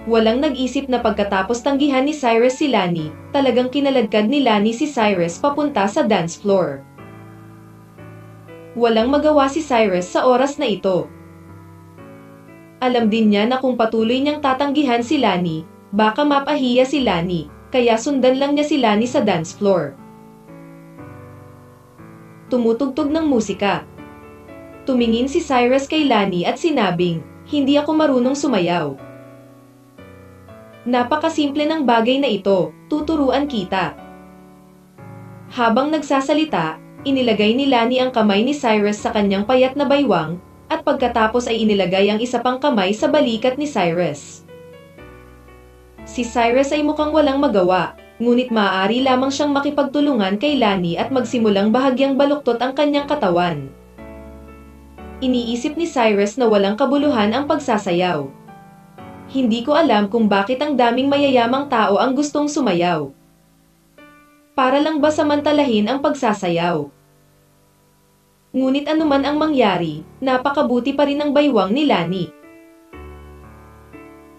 Walang nag-isip na pagkatapos tanggihan ni Cyrus si Lani, talagang kinaladkad ni Lani si Cyrus papunta sa dance floor. Walang magawa si Cyrus sa oras na ito. Alam din niya na kung patuloy niyang tatanggihan si Lani, baka mapahiya si Lani, kaya sundan lang niya si Lani sa dance floor. Tumutugtog ng musika. Tumingin si Cyrus kay Lani at sinabing, "Hindi ako marunong sumayaw. Napakasimple ng bagay na ito, tuturuan kita." Habang nagsasalita, inilagay ni Lani ang kamay ni Cyrus sa kanyang payat na baywang, at pagkatapos ay inilagay ang isa pang kamay sa balikat ni Cyrus. Si Cyrus ay mukhang walang magawa, ngunit maaari lamang siyang makipagtulungan kay Lani at magsimulang bahagyang baluktot ang kanyang katawan. Iniisip ni Cyrus na walang kabuluhan ang pagsasayaw. "Hindi ko alam kung bakit ang daming mayayamang tao ang gustong sumayaw. Para lang ba samantalahin ang pagsasayaw?" Ngunit anuman ang mangyari, napakabuti pa rin ang baywang ni Lani.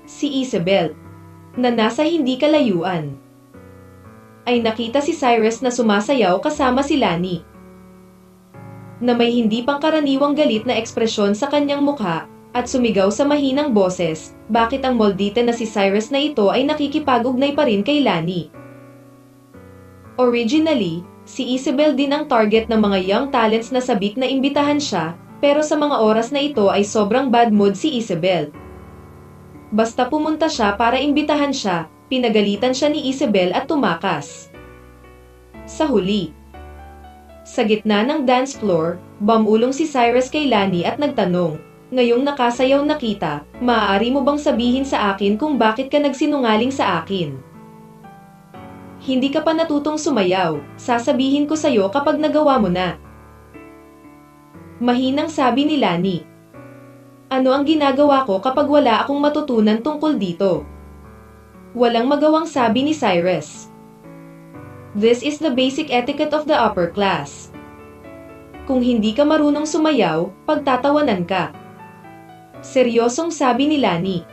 Si Isabel, na nasa hindi kalayuan, ay nakita si Cyrus na sumasayaw kasama si Lani. Na may hindi pangkaraniwang galit na ekspresyon sa kanyang mukha, at sumigaw sa mahinang boses, bakit ang moldita na si Cyrus na ito ay nakikipag-ugnay pa rin kay Lani. Originally, si Isabel din ang target ng mga young talents na sabik na imbitahan siya, pero sa mga oras na ito ay sobrang bad mood si Isabel. Basta pumunta siya para imbitahan siya, pinagalitan siya ni Isabel at tumakas. Sa huli, sa gitna ng dance floor, bumulong si Cyrus kay Lani at nagtanong, "Ngayong nakasayaw na kita, maaari mo bang sabihin sa akin kung bakit ka nagsinungaling sa akin? Hindi ka pa natutong sumayaw, sasabihin ko sa'yo kapag nagawa mo na." Mahinang sabi ni Lani, "Ano ang ginagawa ko kapag wala akong matutunan tungkol dito?" Walang magawang sabi ni Cyrus. "This is the basic etiquette of the upper class. Kung hindi ka marunong sumayaw, pagtatawanan ka." Seryosong sabi ni Lani.